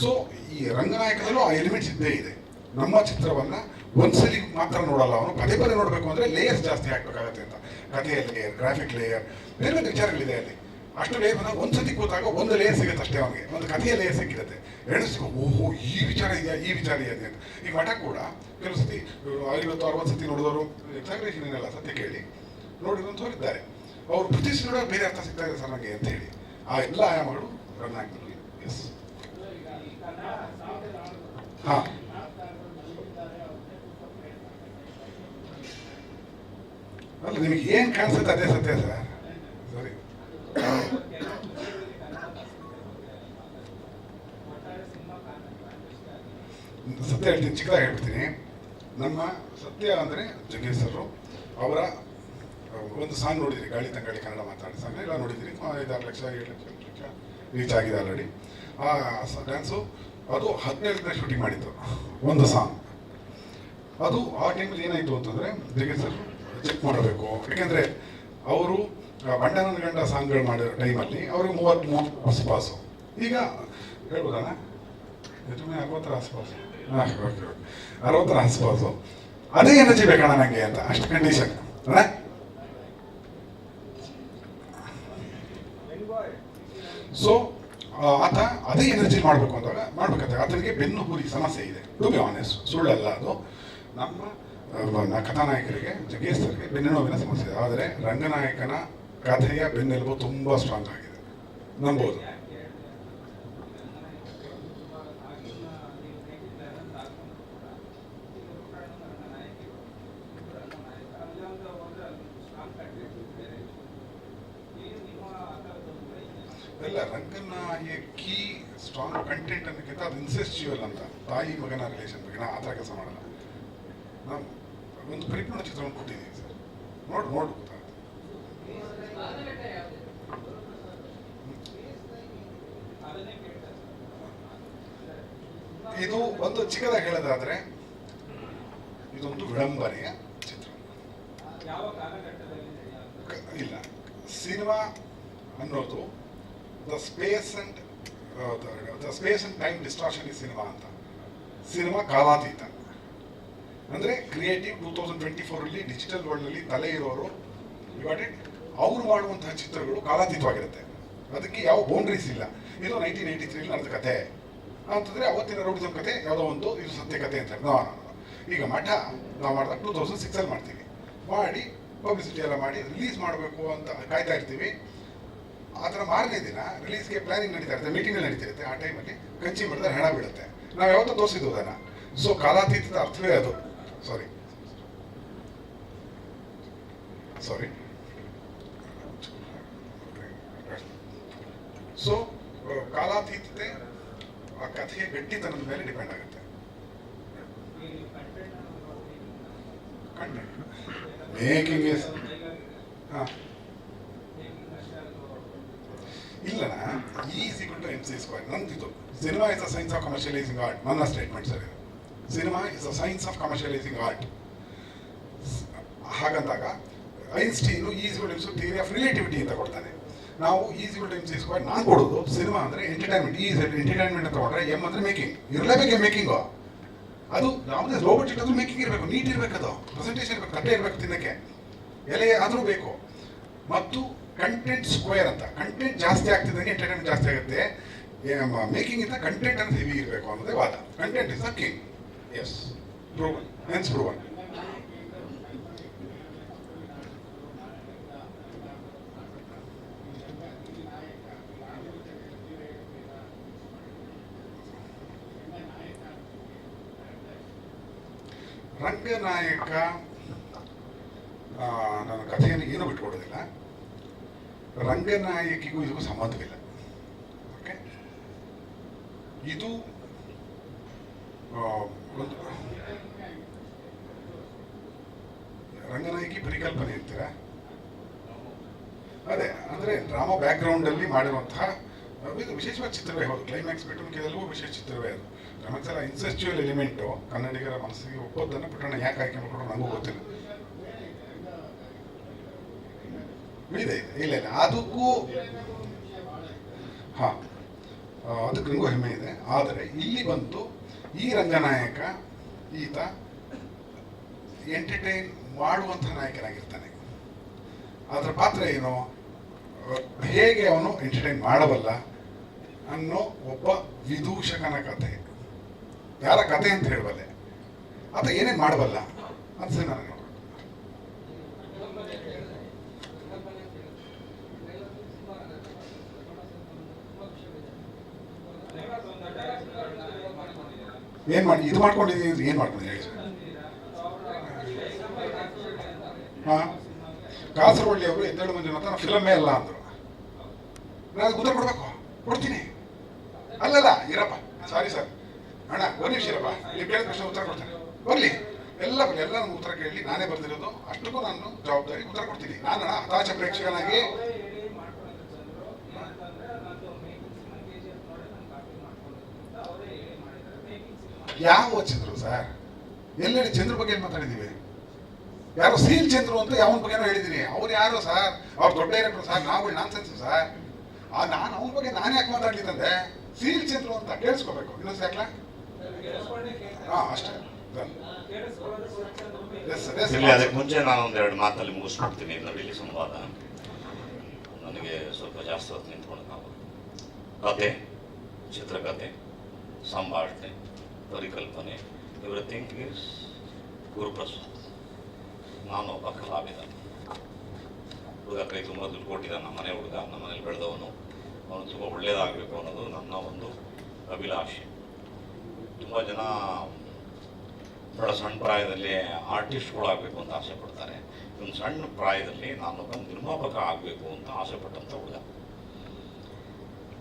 ಸೊ ಈ ರಂಗನಾಯಕದಲ್ಲೂ ಆ ಎಲಿಮೆಂಟ್ಸ್ ಇದ್ದೇ ಇದೆ. ನಮ್ಮ ಚಿತ್ರವನ್ನ ಒಂದ್ಸಲಿ ಮಾತ್ರ ನೋಡಲ್ಲ ಅವನು, ಪದೇ ಪದೇ ನೋಡಬೇಕು ಅಂದರೆ ಲೇಯರ್ಸ್ ಜಾಸ್ತಿ ಹಾಕಬೇಕಾಗತ್ತೆ ಅಂತ. ಕಥೆಯ ಲೇಯರ್, ಗ್ರಾಫಿಕ್ ಲೇಯರ್, ಬೇರೆ ಬೇರೆ ವಿಚಾರಗಳಿದೆ ಅಲ್ಲಿ. ಅಷ್ಟು ಲೇಯರ್ ಬಂದಾಗ ಒಂದ್ಸತಿ ಕೂತಾಗ ಒಂದು ಲೇಯರ್ ಸಿಗುತ್ತೆ ಅಷ್ಟೇ ಅವನಿಗೆ, ಒಂದು ಕಥೆಯ ಲೇಯರ್ ಸಿಕ್ಕಿರುತ್ತೆ. ಎರಡು ಸಿಗೋ ಓಹೋ ಈ ವಿಚಾರ ಇದೆಯಾ, ಈ ವಿಚಾರ ಇದೆಯಾ ಅಂತ. ಈಗ ಮಠ ಕೂಡ ಕೆಲವು ಸತಿ 50-60 ಸತಿ ನೋಡಿದವರು, ಎಕ್ಸಾಗ್ರೇಷನ್ ಏನಲ್ಲ, ಸತ್ಯ ಕೇಳಿ ನೋಡಿದಂಥವ್ರು ಇದ್ದಾರೆ. ಅವರು ಪ್ರತಿ ನೋಡೋ ಬೇರೆ ಅರ್ಥ ಸಿಗ್ತಾ ಇದೆ ಸರ್ ನನಗೆ ಅಂತ ಹೇಳಿ. ಆ ಎಲ್ಲ ಆಯಾಮಗಳು ರನ್ ಆಗ್ತದೆ. ಎಸ್, ಹಾಂ, ಅಲ್ಲ ನಿಮಗೆ ಏನು ಕಾಣಿಸುತ್ತೆ ಅದೇ ಸತ್ಯ ಸರ್. ಸರಿ, ಸತ್ಯ ಹೇಳ್ತೀನಿ, ಚಿಕ್ಕದಾಗಿ ಹೇಳ್ಬಿಡ್ತೀನಿ. ನಮ್ಮ ಸತ್ಯ ಅಂದರೆ ಜಗೀಶರು ಅವರ ಒಂದು ಸಾಂಗ್ ನೋಡಿದ್ರಿ, ಗಾಳಿ ತಂಗಾಳಿ ಕನ್ನಡ ಮಾತಾಡಿ ಸಾಂಗ್ ಎಲ್ಲ ನೋಡಿದ್ರಿ. 5-6 ಲಕ್ಷ 7 ಲಕ್ಷ ರೀಚ್ ಆಗಿದೆ ಆಲ್ರೆಡಿ. ಆ ಡ್ಯಾನ್ಸು ಅದು 17 ಶೂಟಿಂಗ್ ಮಾಡಿದ್ದು ಒಂದು ಸಾಂಗ್. ಅದು ಆ ಟೈಮಲ್ಲಿ ಏನಾಯಿತು ಅಂತಂದರೆ ಜಗೀಶರು ಚೆಕ್ ಮಾಡಬೇಕು. ಯಾಕೆಂದರೆ ಅವರು ಬಂಡನ ಗಂಡ ಸಾಂಗ್ಗಳು ಮಾಡಿರೋ ಟೈಮಲ್ಲಿ ಅವ್ರಿಗೆ 33 ಆಸ್ಪಾಸು. ಈಗ ಹೇಳ್ಬೋದಣ್ಣ 60 ಆಸ್ಪಾಸು, 60 ಆಸ್ಪಾಸು. ಅದೇ ಎನರ್ಜಿ ಬೇಕಣ್ಣ ನನಗೆ ಅಂತ, ಅಷ್ಟು ಕಂಡೀಷನ್ ಅಣ್ಣ. ಸೊ ಆತ ಅದೇ ಎನರ್ಜಿ ಮಾಡಬೇಕು ಅಂದಾಗ ಮಾಡ್ಬೇಕಂತ ಆತನಿಗೆ ಬೆನ್ನು ಹುರಿ ಸಮಸ್ಯೆ ಇದೆ. ಟು ಬಿ ಆನೆಸ್ಟ್, ಸುಳ್ಳಲ್ಲ ಅದು. ನಮ್ಮ ಕಥಾನಾಯಕರಿಗೆ, ಜಗೀಶರಿಗೆ ಬೆನ್ನು ನೋವಿನ ಸಮಸ್ಯೆ ಇದೆ. ಆದರೆ ರಂಗನಾಯಕನ ಕಥೆಯ ಬೆನ್ನೆಲುಬು ತುಂಬ ಸ್ಟ್ರಾಂಗ್ ಆಗಿದೆ, ನಂಬೋದು. ಎಲ್ಲ ರಂಗನಾಯಕಿ ಸ್ಟ್ರಾಂಗ್ ಕಂಟೆಂಟ್ ಅನ್ನೋಕ್ಕಿಂತ ಅದು ಇನ್ಸೆಸ್ಚುವಲ್ ಅಂತ, ತಾಯಿ ಮಗನ ರಿಲೇಷನ್ ಬಗ್ಗೆ ನಾವು ಆ ಥರ ಕೆಲಸ ಮಾಡಲ್ಲ. ನಾವು ಒಂದು ಪರಿಪೂರ್ಣ ಚಿತ್ರವನ್ನು ಕೊಟ್ಟಿದ್ದೀವಿ ಸರ್, ನೋಡಿ ಗೊತ್ತಾಗುತ್ತೆ. ಇದು ಒಂದು ಚಿಕ್ಕದಾಗಿ ಹೇಳೋದಾದ್ರೆ ಇದೊಂದು ವಿಡಂಬನೆಯ ಚಿತ್ರ. ಇಲ್ಲ, ಸಿನಿಮಾ ಅನ್ನೋದು the space and time distraction ಈ ಸಿನಿಮಾ ಅಂತ. ಸಿನಿಮಾ ಕಾಲಾತೀತ ಅಂದ್ರೆ ಕ್ರಿಯೇಟಿವ್ 2024 ಡಿಜಿಟಲ್ ವರ್ಲ್ಡ್ ನಲ್ಲಿ ತಲೆ ಇರೋರು ಅವ್ರು ಮಾಡುವಂತಹ ಚಿತ್ರಗಳು ಕಾಲಾತೀತವಾಗಿರುತ್ತೆ. ಅದಕ್ಕೆ ಯಾವ ಬೌಂಡ್ರೀಸ್ ಇಲ್ಲ. ಇದು 1983 ನಡೆದ ಕತೆ ಅಂತಂದ್ರೆ ಅವತ್ತಿನ ರೌಡಿಸಂ ಕತೆ ಯಾವುದೋ ಒಂದು ಇದು ಸತ್ಯ ಕತೆ ಅಂತ. ಈಗ ಮಠ ನಾವು ಮಾಡಿದಾಗ 2006 ಮಾಡ್ತೀವಿ, ಮಾಡಿ ಪಬ್ಲಿಸಿಟಿ ಎಲ್ಲ ಮಾಡಿ ರಿಲೀಸ್ ಮಾಡಬೇಕು ಅಂತ ಕಾಯ್ತಾ ಇರ್ತೀವಿ. ಆ ಥರ ಮಾರನೇ ದಿನ ರಿಲೀಸ್ಗೆ ಪ್ಲಾನಿಂಗ್ ನಡೀತಾ ಇರುತ್ತೆ, ಮೀಟಿಂಗ್ ನಡೀತಿರುತ್ತೆ. ಆ ಟೈಮಲ್ಲಿ ಕಂಚಿ ಮಾಡಿದ್ರೆ ಹಣ ಬೀಳುತ್ತೆ. ನಾವು ಯಾವತ್ತೂ ತೋರಿಸಿದ್ವು ಅದನ್ನ. ಸೊ ಕಾಲಾತೀತದ ಅರ್ಥವೇ ಅದು. ಸಾರಿ ಸೊ ಕಾಲಾತೀತತೆ ಆ ಕಥೆಯ ಗಟ್ಟಿತನದ ಮೇಲೆ ಡಿಪೆಂಡ್ ಆಗುತ್ತೆ. ಮೇಕಿಂಗ್ ಇಲ್ಲಣ್ಣ, is equal to MC square ನಂದಿದ್ದು. Cinema is a science of commercialising art. ನನ್ನ statement sir. Cinema is a science of commercialising art. ಹಾಗಂದಾಗ Einstein is equal to theory of relativity ಅಂತ ಕೊಡ್ತಾನೆ. ನಾವು is equal to MC square ನಾನು ಕೊಡೋದು. ಸಿನಿಮಾ ಅಂದ್ರೆ ಎಂಟರ್ಟೈನ್ಮೆಂಟ್. ಈಸ್ ಎಂಟರ್ಟೈನ್ಮೆಂಟ್ ಅಂತ ಕೊಟ್ಟರೆ ಎಮ್ ಅಂದ್ರೆ ಮೇಕಿಂಗ್. ಇರಲೇಬೇಕು ಮೇಕಿಂಗು. ಅದು ಯಾವುದೇ ಲೋ ಬಜೆಟ್ ಆದ್ರೂ ಮೇಕಿಂಗ್ ಇರಬೇಕು, ನೀಟ್ ಇರಬೇಕು, ಅದು ಪ್ರೆಸೆಂಟೇಷನ್ ಇರಬೇಕು, ತಟ್ಟೆ ಇರಬೇಕು, ತಿನ್ನಕ್ಕೆ ಎಲೆ ಆದರೂ ಬೇಕು. ಮತ್ತು ಕಂಟೆಂಟ್ ಸ್ಕ್ವೇರ್ ಅಂತ, ಕಂಟೆಂಟ್ ಜಾಸ್ತಿ ಆಗ್ತಿದ್ದಂಗೆ ಎಂಟರ್ಟೈನ್ಮೆಂಟ್ ಜಾಸ್ತಿ ಆಗುತ್ತೆ. ಮೇಕಿಂಗ್ ಇಂದ ಕಂಟೆಂಟ್ ಅಂತ ಹೆವಿ ಇರಬೇಕು ಅನ್ನೋದೇ ವಾದ. Content is the king. Yes, proven, hence proven. Ranganayaka ನನ್ನ ಕಥೆಯನ್ನು ಏನೂ ಬಿಟ್ಕೊಡೋದಿಲ್ಲ. ರಂಗನಾಯಕಿಗೂ ಇದಕ್ಕೂ ಸಂಬಂಧವಿಲ್ಲ. ಓಕೆ, ಇದು ಒಂದು ರಂಗನಾಯಕಿ ಪರಿಕಲ್ಪನೆ ಅಂತೀರಾ? ಅದೇ ಅಂದ್ರೆ ಡ್ರಾಮಾ ಬ್ಯಾಕ್ ಗ್ರೌಂಡ್ ಅಲ್ಲಿ ಮಾಡಿರುವಂತಹ ಇದು ವಿಶೇಷವಾದ ಚಿತ್ರವೇ. ಹೌದು, ಕ್ಲೈಮ್ಯಾಕ್ಸ್ ಬಿಟ್ಟು ಕೆಲವು ವಿಶೇಷ ಚಿತ್ರವೇ ಅದು. ಕ್ಲೈಮ್ಯಾಕ್ಸ್ ಎಲ್ಲ ಇನ್ಸೆಸ್ಚುವಲ್ ಎಲಿಮೆಂಟು ಕನ್ನಡಿಗರ ಮನಸ್ಸಿಗೆ ಒಪ್ಪೋದನ್ನು ಪುಟ್ಟಣ ಯಾಕೆ ಆಯ್ಕೆ ಮಾಡ್ಕೊಂಡು ನನಗೂ ಗೊತ್ತಿಲ್ಲ. ಇದೆ ಇಲ್ಲ ಇಲ್ಲ ಅದಕ್ಕೂ ಅದಕ್ಕೆ ನನಗೂ ಹೆಮ್ಮೆ ಇದೆ. ಆದರೆ ಇಲ್ಲಿ ಬಂತು ಈ ರಂಗನಾಯಕ ಈತ ಎಂಟರ್ಟೈನ್ ಮಾಡುವಂತಹ ನಾಯಕನಾಗಿರ್ತಾನೆ. ಅದರ ಪಾತ್ರ ಏನು, ಹೇಗೆ ಅವನು ಎಂಟರ್ಟೈನ್ ಮಾಡಬಲ್ಲ ಅನ್ನೋ ಒಬ್ಬ ವಿದೂಷಕನ ಕಥೆ. ಯಾರ ಕಥೆ ಅಂತ ಹೇಳಬಲ್ಲೆ, ಆತ ಏನೇನು ಮಾಡಬಲ್ಲ ಅಂತ ನನಗೆ. ಏನ್ ಮಾಡಿ ಇದು ಮಾಡ್ಕೊಂಡಿದ್ದೀನಿ, ಏನ್ ಮಾಡ್ಕೊಂಡಿದ್ದೀನಿ ಹೇಳಿ. ಕಾಸರವಳ್ಳಿ ಅವರು ಎದ್ದೇಳು ಮಂಜುನಾಥ ಫಿಲಮೇ ಅಲ್ಲ ಅಂದ್ರು. ನಾನು ಉತ್ತರ ಕೊಡ್ಬೇಕು, ಕೊಡ್ತೀನಿ. ಅಲ್ಲಲ್ಲ ಇರಪ್ಪ, ಸಾರಿ ಸರ್ ಅಣ್ಣ, ಒಂದು ನಿಮಿಷ ಇರಪ್ಪ, ನೀವು ಕೇಳಿದ ಪ್ರಶ್ನೆ ಉತ್ತರ ಕೊಡ್ತೇನೆ. ಬರ್ಲಿ, ಎಲ್ಲ ನನ್ನ ಉತ್ತರ ಕೇಳಿ, ನಾನೇ ಬರ್ದಿರೋದು, ಅಷ್ಟಕ್ಕೂ ನಾನು ಜವಾಬ್ದಾರಿ ಉತ್ತರ ಕೊಡ್ತೀನಿ. ನಾನು ಹತಾಶ ಪ್ರೇಕ್ಷಕನಾಗಿ ಯಾವ ಚಂದ್ರು ಸರ್, ಎಲ್ಲೆಲ್ಲಿ ಚಂದ್ರ ಬಗ್ಗೆ ಏನು ಮಾತಾಡಿದ್ದೀವಿ? ಯಾರೋ ಸೀಲ್ ಚಂದ್ರು ಅಂತ ಯಾವನ ಬಗ್ಗೆನೋ ಹೇಳಿದ್ದೀನಿ. ಅವ್ರು ಯಾರು ಸರ್? ಅವ್ರು ದೊಡ್ಡ ಡೈರೆಕ್ಟರ್ ಸರ್, ನಾವು ನಾನ್ಸೆನ್ಸ್ ಸರ್. ನಾನು ಅವನ ಬಗ್ಗೆ ನಾನು ಯಾಕೆ ಮಾತಾಡ್ಲಿದ್ದಂತೆ? ಸೀಲ್ ಚಂದ್ರು ಅಂತ ಕೇಳಿಸ್ಕೋಬೇಕು. ಇನ್ನೊಂದು ಯಾಕಲ ಅಷ್ಟೇ. ಅದಕ್ಕೆ ಮುಂಚೆ ನಾನು ಒಂದೆರಡು ಮಾತಲ್ಲಿ ಮುಗಿಸ್ಕೊಡ್ತೀನಿ. ನವಿಲಿ ಸಂವಾದ ನನಗೆ ಸ್ವಲ್ಪ ಜಾಸ್ತಿ ಹೊತ್ತು ನಿಂತ್ಕೊಂಡು ನಾವು ಕತೆ, ಚಿತ್ರಕಥೆ, ಸಂಭಾಷಣೆ, ಪರಿಕಲ್ಪನೆ, ಎವ್ರಿಥಿಂಗ್ ಈಸ್ ಗುರುಪ್ರಸಾದ್. ನಾನು ಒಬ್ಬ ಕಲಾವಿದ. ಹುಡುಗ ಕೈ ತುಂಬ ದುಡ್ಡು ಕೊಟ್ಟಿದ್ದ, ನಮ್ಮ ಮನೆ ಹುಡುಗ, ನಮ್ಮ ಮನೇಲಿ ಬೆಳೆದವನು. ಅವನು ತುಂಬ ಒಳ್ಳೆಯದಾಗಬೇಕು ಅನ್ನೋದು ನನ್ನ ಒಂದು ಅಭಿಲಾಷೆ. ತುಂಬ ಜನ ಬಹಳ ಸಣ್ಣ ಪ್ರಾಯದಲ್ಲಿ ಆರ್ಟಿಸ್ಟ್ಗಳಾಗಬೇಕು ಅಂತ ಆಸೆ ಪಡ್ತಾರೆ. ಒಂದು ಸಣ್ಣ ಪ್ರಾಯದಲ್ಲಿ ನಾನೊಬ್ಬ ನಿರ್ಮಾಪಕ ಆಗಬೇಕು ಅಂತ ಆಸೆ ಪಟ್ಟಂಥ ಹುಡುಗ.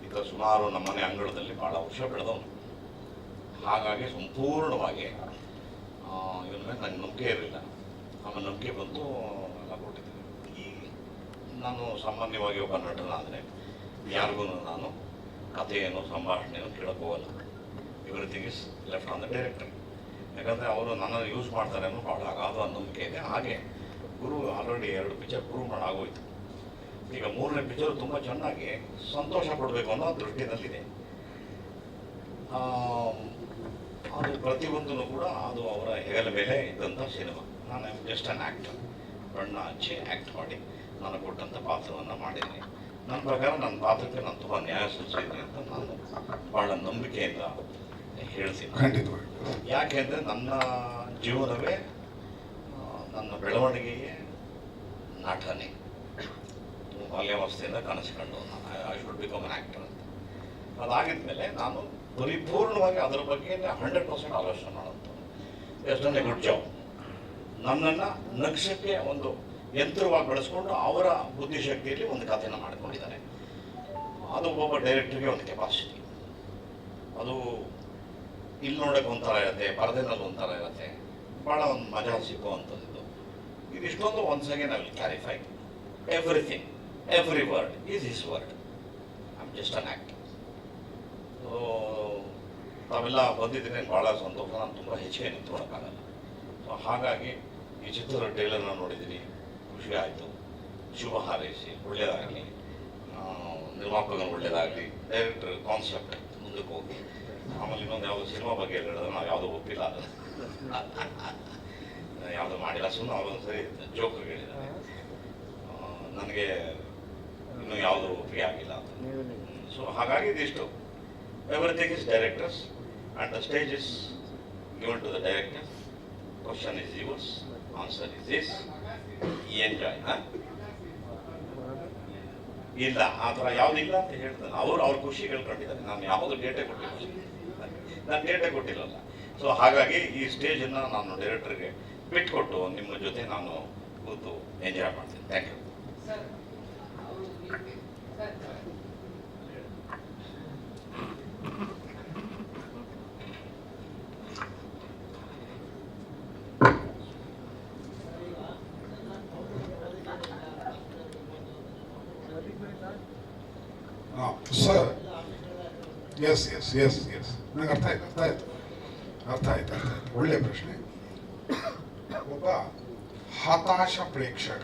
ಈಗ ಸುಮಾರು ನಮ್ಮನೆ ಅಂಗಳದಲ್ಲಿ ಭಾಳ ವರ್ಷ ಬೆಳೆದವನು. ಹಾಗಾಗಿ ಸಂಪೂರ್ಣವಾಗಿ ಇವನ ಮೇಲೆ ನನಗೆ ನಂಬಿಕೆ ಇರಲಿಲ್ಲ. ಆಮೇಲೆ ನಂಬಿಕೆ ಬಂತು, ಎಲ್ಲ ಕೊಟ್ಟಿದ್ದೀನಿ. ಈ ನಾನು ಸಾಮಾನ್ಯವಾಗಿ ಒಬ್ಬ ನಟನಾದರೆ ಯಾರಿಗೂ ನಾನು ಕಥೆಯನ್ನು ಸಂಭಾಷಣೆಯನ್ನು ಕೇಳಕ್ಕೆ ಹೋಗಲ್ಲ. Everything is left on the director. ಯಾಕಂದರೆ ಅವರು ನನ್ನನ್ನು ಯೂಸ್ ಮಾಡ್ತಾರೆ ಅನ್ನೋ ಭಾಳ ಅಗಾಧ ನಂಬಿಕೆ ಇದೆ. ಹಾಗೆ ಗುರು ಆಲ್ರೆಡಿ 2 ಪಿಕ್ಚರ್ ಪ್ರೂವ್ ಮಾಡಾಗೋಯ್ತು. ಈಗ 3ನೇ ಪಿಕ್ಚರ್ ತುಂಬ ಚೆನ್ನಾಗಿ ಸಂತೋಷ ಪಡಬೇಕು ಅನ್ನೋ ದೃಷ್ಟಿನಲ್ಲಿದೆ. ಅದು ಪ್ರತಿಯೊಂದೂ ಕೂಡ ಅದು ಅವರ ಹೆಗಲ ಮೇಲೆ ಇದ್ದಂಥ ಸಿನಿಮಾ. ನಾನು ಜಸ್ಟ್ ಅನ್ ಆ್ಯಕ್ಟರ್, ಬಣ್ಣ ಹಚ್ಚಿ ಆ್ಯಕ್ಟ್ ಮಾಡಿ ನಾನು ಕೊಟ್ಟಂಥ ಪಾತ್ರವನ್ನು ಮಾಡಿದ್ದೀನಿ. ನನ್ನ ಪ್ರಕಾರ ನನ್ನ ಪಾತ್ರಕ್ಕೆ ನಾನು ತುಂಬ ನ್ಯಾಯ ಸೂಚಿಸಿದ್ದೀನಿ ಅಂತ ನಾನು ಭಾಳ ನಂಬಿಕೆಯಿಂದ ಹೇಳ್ತೀನಿ. ಖಂಡಿತವಾಗಿ. ಯಾಕೆಂದರೆ ನನ್ನ ಜೀವನವೇ ನನ್ನ ಬೆಳವಣಿಗೆಯೇ ನಟನೆ. ಬಾಲ್ಯಾವಸ್ಥೆಯಿಂದ ಕನಸು ಕಂಡು ನಾನು I should become an actor ಅಂತ. ಅದಾಗಿದ್ಮೇಲೆ ನಾನು ಪರಿಪೂರ್ಣವಾಗಿ ಅದರ ಬಗ್ಗೆ 100% ಆಲೋಚನೆ ಮಾಡೋದು. ಎಷ್ಟೊಂದೇ ಗುಡ್ ಜಾಬ್. ನನ್ನನ್ನು ನಕ್ಷಕ್ಕೆ ಒಂದು ಯಂತ್ರವಾಗಿ ಬೆಳೆಸ್ಕೊಂಡು ಅವರ ಬುದ್ಧಿಶಕ್ತಿಯಲ್ಲಿ ಒಂದು ಕಥೆನ ಮಾಡಿಕೊಂಡಿದ್ದಾರೆ. ಅದು ಒಬ್ಬ ಡೈರೆಕ್ಟರ್ಗೆ ಒಂದು ಕೆಪಾಸಿಟಿ. ಅದು ಇಲ್ಲಿ ನೋಡೋಕೆ ಒಂಥರ ಇರುತ್ತೆ, ಪರದೆನಲ್ಲಿ ಒಂಥರ ಇರುತ್ತೆ, ಭಾಳ ಒಂದು ಮಜಾ ಸಿಕ್ಕುವಂಥದ್ದು. ಇದಿಷ್ಟೊಂದು once again I will clarify everything, every word is his word. I am just an actor. So ತಾವೆಲ್ಲ ಬಂದಿದ್ದೀನಿ, ಭಾಳ ಸಂತೋಷ. ನಾನು ತುಂಬ ಹೆಚ್ಚಿಗೆ ನಿಂತ್ಕೊಳಕ್ಕಾಗಲ್ಲ. ಸೊ ಹಾಗಾಗಿ ಈ ಚಿತ್ರದ ಟ್ರೇಲರ್ನ ನೋಡಿದ್ದೀನಿ, ಖುಷಿ ಆಯಿತು. ಶುಭ ಹಾರೈಸಿ, ಒಳ್ಳೆಯದಾಗಲಿ, ನಿರ್ಮಾಪಕನ ಒಳ್ಳೆಯದಾಗಲಿ, ಡೈರೆಕ್ಟರ್ ಕಾನ್ಸೆಪ್ಟ್ ಮುಂದಕ್ಕೆ ಹೋಗಿ. ಆಮೇಲೆ ಇನ್ನೊಂದು ಯಾವುದೋ ಸಿನಿಮಾ ಬಗ್ಗೆ ಹೇಳಿದ್ರೆ ನಾವು ಯಾವುದೋ ಒಪ್ಪಿಲ್ಲ, ಅದನ್ನು ಯಾವುದೋ ಮಾಡಿಲ್ಲ, ಸುಮ್ಮನೆ ಅವರೊಂದು ಸರಿ ಜೋಕ್ರಿಗೆ ಹೇಳಿದ್ದಾರೆ. ನನಗೆ ಇನ್ನೂ ಯಾವುದೂ ಒಪ್ಪಿಗೆ ಆಗಿಲ್ಲ ಅಂತ. ಸೊ ಹಾಗಾಗಿ ಇದಿಷ್ಟು everything is directors and the stage is given to the director. Question is yours, answer is this, enjoy. ಇಲ್ಲ ಆ ಥರ ಯಾವುದಿಲ್ಲ ಅಂತ ಹೇಳ್ತಾನೆ. ಅವ್ರ ಖುಷಿ ಹೇಳ್ಕೊಂಡಿದ್ದಾರೆ. ನಾನು ಯಾವುದು ಡೇಟೇ ಕೊಟ್ಟಿಲ್ಲ, ನಾನು ಡೇಟೇ ಕೊಟ್ಟಿಲ್ಲಲ್ಲ. ಸೊ ಹಾಗಾಗಿ ಈ ಸ್ಟೇಜನ್ನು ನಾನು ಡೈರೆಕ್ಟರ್ಗೆ ಬಿಟ್ಕೊಟ್ಟು ನಿಮ್ಮ ಜೊತೆ ನಾನು ಕೂತು ಎಂಜಾಯ್ ಮಾಡ್ತೀನಿ. Thank you. Sir, yes yes yes yes, ನನಗೆ ಅರ್ಥ ಆಯ್ತು. ಒಳ್ಳೆ ಪ್ರಶ್ನೆ. ಒಬ್ಬ ಹತಾಶ ಪ್ರೇಕ್ಷಕ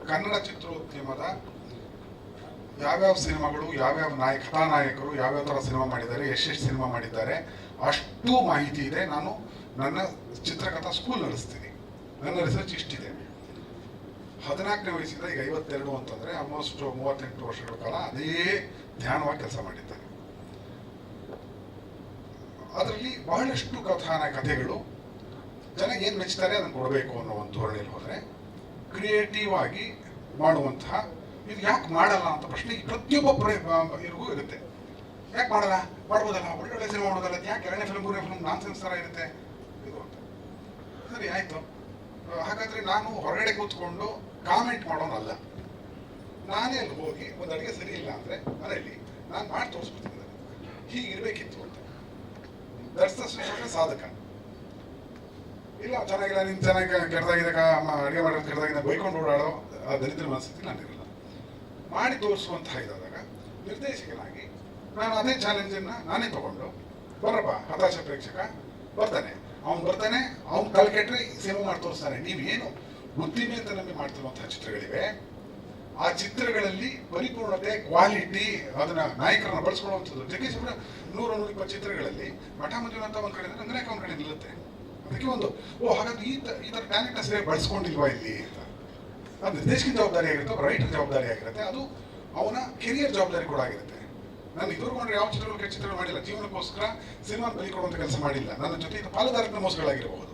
ಕನ್ನಡ ಚಿತ್ರೋದ್ಯಮದ ಯಾವ್ಯಾವ ಸಿನಿಮಾಗಳು, ಯಾವ್ಯಾವ ಕಥಾನಾಯಕರು ಯಾವ್ಯಾವ ಥರ ಸಿನಿಮಾ ಮಾಡಿದ್ದಾರೆ, ಎಷ್ಟೆಷ್ಟು ಸಿನಿಮಾ ಮಾಡಿದ್ದಾರೆ, ಅಷ್ಟು ಮಾಹಿತಿ ಇದೆ. ನಾನು ನನ್ನ ಚಿತ್ರಕಥಾ ಸ್ಕೂಲ್ ನಡೆಸ್ತೀನಿ. ನನ್ನ ರಿಸರ್ಚ್ ಇಷ್ಟಿದೆ. 14ನೇ ವಯಸ್ಸಿಂದ ಈಗ 52 ಅಂತಂದರೆ ಆಲ್ಮೋಸ್ಟ್ 38 ವರ್ಷಗಳ ಕಾಲ ಅದೇ ಧ್ಯಾನವಾಗಿ ಕೆಲಸ ಮಾಡಿದ್ದಾರೆ. ಅದರಲ್ಲಿ ಬಹಳಷ್ಟು ಕಥೆಗಳು ಜನ ಏನು ಮೆಚ್ತಾರೆ ಅದನ್ನು ಕೊಡಬೇಕು ಅನ್ನೋ ಒಂದು ಧೋರಣೆಯಲ್ಲಿ ಹೋದರೆ, ಕ್ರಿಯೇಟಿವ್ ಆಗಿ ಮಾಡುವಂತಹ, ಇದು ಯಾಕೆ ಮಾಡಲ್ಲ ಅಂತ ಪ್ರಶ್ನೆ ಪ್ರತಿಯೊಬ್ಬ ಇರಿಗೂ ಇರುತ್ತೆ. ಯಾಕೆ ಮಾಡಲ್ಲ, ಮಾಡ್ಬೋದಲ್ಲ, ಒಳ್ಳೊಳ್ಳೆ ಸಿನಿಮಾ ಮಾಡೋದಲ್ಲ, ಯಾಕೆ 2ನೇ ಫಿಲ್ಮ್ 3ನೇ ಫಿಲ್ಮ್ ನಾನ್ಸೆನ್ಸ್ ಥರ ಇರುತ್ತೆ ಇದು ಅಂತ. ಸರಿ ಆಯಿತು. ಹಾಗಾದರೆ ನಾನು ಹೊರಗಡೆ ಕೂತ್ಕೊಂಡು ಕಾಮೆಂಟ್ ಮಾಡೋನಲ್ಲ. ನಾನೇ ಅಲ್ಲಿ ಹೋಗಿ ಒಂದು ಅಡುಗೆ ಸರಿ ಇಲ್ಲ ಅಂದರೆ ಮನೆಯಲ್ಲಿ ನಾನು ಮಾಡಿ ತೋರಿಸ್ಬಿಡ್ತೀನಿ, ಹೀಗಿರ್ಬೇಕಿತ್ತು ಅಂತ. ದಟ್ಸ್ ದ ಸಾಧಕ. ಇಲ್ಲ ಚೆನ್ನಾಗಿಲ್ಲ, ನೀನು ಚೆನ್ನಾಗಿ ಕೆಟ್ಟದಾಗಿದೆ, ಅಡುಗೆ ಮಾಡೋದು ಕೆಟ್ಟದಾಗಿದೆ ಬೈಕೊಂಡು ಓಡಾಡೋ ಆ ದರಿದ್ರ ಮನಸ್ಥಿತಿ ನಾನಿರಲ್ಲ. ಮಾಡಿ ತೋರಿಸುವಂತಹ ಇದಾದಾಗ ನಿರ್ದೇಶಕನಾಗಿ ನಾನು ಅದೇ ಚಾಲೆಂಜನ್ನು ನಾನೇ ತಗೊಂಡು, ಬರಪ್ಪ ಹತಾಶ ಪ್ರೇಕ್ಷಕ ಬರ್ತಾನೆ, ಅವ್ನು ಕಲ್ ಕೆಟ್ಟರೆ ಸಿನಿಮಾ ಮಾಡಿ ತೋರಿಸ್ತಾನೆ. ನೀವೇನು ಬುದ್ಧಿಮೆ ಅಂತ ನಮಗೆ ಮಾಡ್ತಿರುವಂತಹ ಚಿತ್ರಗಳಿವೆ, ಆ ಚಿತ್ರಗಳಲ್ಲಿ ಪರಿಪೂರ್ಣತೆ, ಕ್ವಾಲಿಟಿ, ಅದನ್ನ ನಾಯಕರನ್ನ ಬಳಸ್ಕೊಳ್ಳುವಂಥದ್ದು. ಜಗ್ಗೇಶ್ ಅವರ 100-120 ಚಿತ್ರಗಳಲ್ಲಿ ಮಠ ಮಂಜುನಾಥ ಒಂದು ಕಡೆ ರಂಗನಾಯಕ ಒಂದು ಕಡೆ ನಿಲ್ಲುತ್ತೆ. ಅದಕ್ಕೆ ಒಂದು ಹಾಗಾಗಿ ಈ ಥರ ಟ್ಯಾಲೆಂಟ್ ಸರಿಯಾಗಿ ಬಳಸ್ಕೊಂಡಿಲ್ವಾ ಇಲ್ಲಿ ಅಂತ. ಅದು ನಿರ್ದೇಶಕನ ಜವಾಬ್ದಾರಿ ಆಗಿರುತ್ತೆ, ರೈಟರ್ ಜವಾಬ್ದಾರಿ ಆಗಿರುತ್ತೆ, ಅದು ಅವನ ಕೆರಿಯರ್ ಜವಾಬ್ದಾರಿ ಕೂಡ ಆಗಿರುತ್ತೆ. ನಾನು ಇದುವರೆಗೂ ಯಾವ ಚಿತ್ರಗಳು ಮಾಡಿಲ್ಲ. ಜೀವನಕ್ಕೋಸ್ಕರ ಸಿನಿಮಾ ಬಲಿ ಕೊಡುವಂಥ ಕೆಲಸ ಮಾಡಿಲ್ಲ. ನನ್ನ ಜೊತೆ ಇದು ಪಾಲುದಾರಿಕೆ ಮೋಸಗಳಾಗಿರಬಹುದು,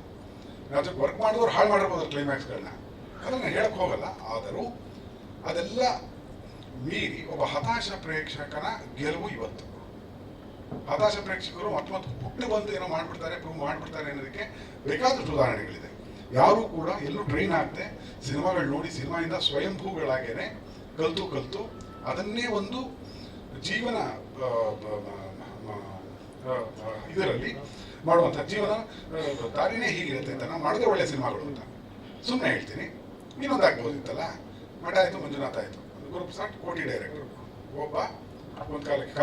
ನನ್ನ ಜೊತೆ ವರ್ಕ್ ಮಾಡಿದವರು ಹಾಳು ಮಾಡಿರ್ಬೋದು ಕ್ಲೈಮ್ಯಾಕ್ಸ್ಗಳನ್ನ, ಅದನ್ನು ಹೇಳಕ್ಕೆ ಹೋಗಲ್ಲ. ಆದರೂ ಅದೆಲ್ಲ ಮೀರಿ ಒಬ್ಬ ಹತಾಶ ಪ್ರೇಕ್ಷಕನ ಗೆಲುವು ಇವತ್ತು. ಹತಾಶ ಪ್ರೇಕ್ಷಕರು ಮತ್ತೆ ಹುಟ್ಟು ಬಂದು ಏನೋ ಪ್ರೂವ್ ಮಾಡಿಬಿಡ್ತಾರೆ ಅನ್ನೋದಕ್ಕೆ ಬೇಕಾದಷ್ಟು ಉದಾಹರಣೆಗಳಿದೆ. ಯಾರೂ ಕೂಡ ಎಲ್ಲೂ ಟ್ರೈನ್ ಆಗದೆ ಸಿನಿಮಾಗಳು ನೋಡಿ ಸಿನಿಮಾಯಿಂದ ಸ್ವಯಂಭೂಗಳಾಗೇನೆ ಕಲ್ತು ಅದನ್ನೇ ಒಂದು ಜೀವನ ಇದರಲ್ಲಿ ಮಾಡುವಂಥ ಜೀವನ ದಾರಿನೇ ಹೀಗಿರುತ್ತೆ ಅಂತ ನಾವು ಮಾಡೋದೇ ಒಳ್ಳೆ ಸಿನಿಮಾಗಳು ಅಂತ ಸುಮ್ಮನೆ ಹೇಳ್ತೀನಿ. ಇನ್ನೊಂದು ಆಗ್ಬೋದಿತ್ತಲ್ಲ, ಮಠ ಆಯಿತು, ಮಂಜುನಾಥ ಆಯಿತು, ಗುರುಪ್ರಸಾದ್ ಕೋಟಿ ಡೈರೆಕ್ಟರ್, ಒಬ್ಬ ಒಂದು ಕಾಲಕ್ಕೆ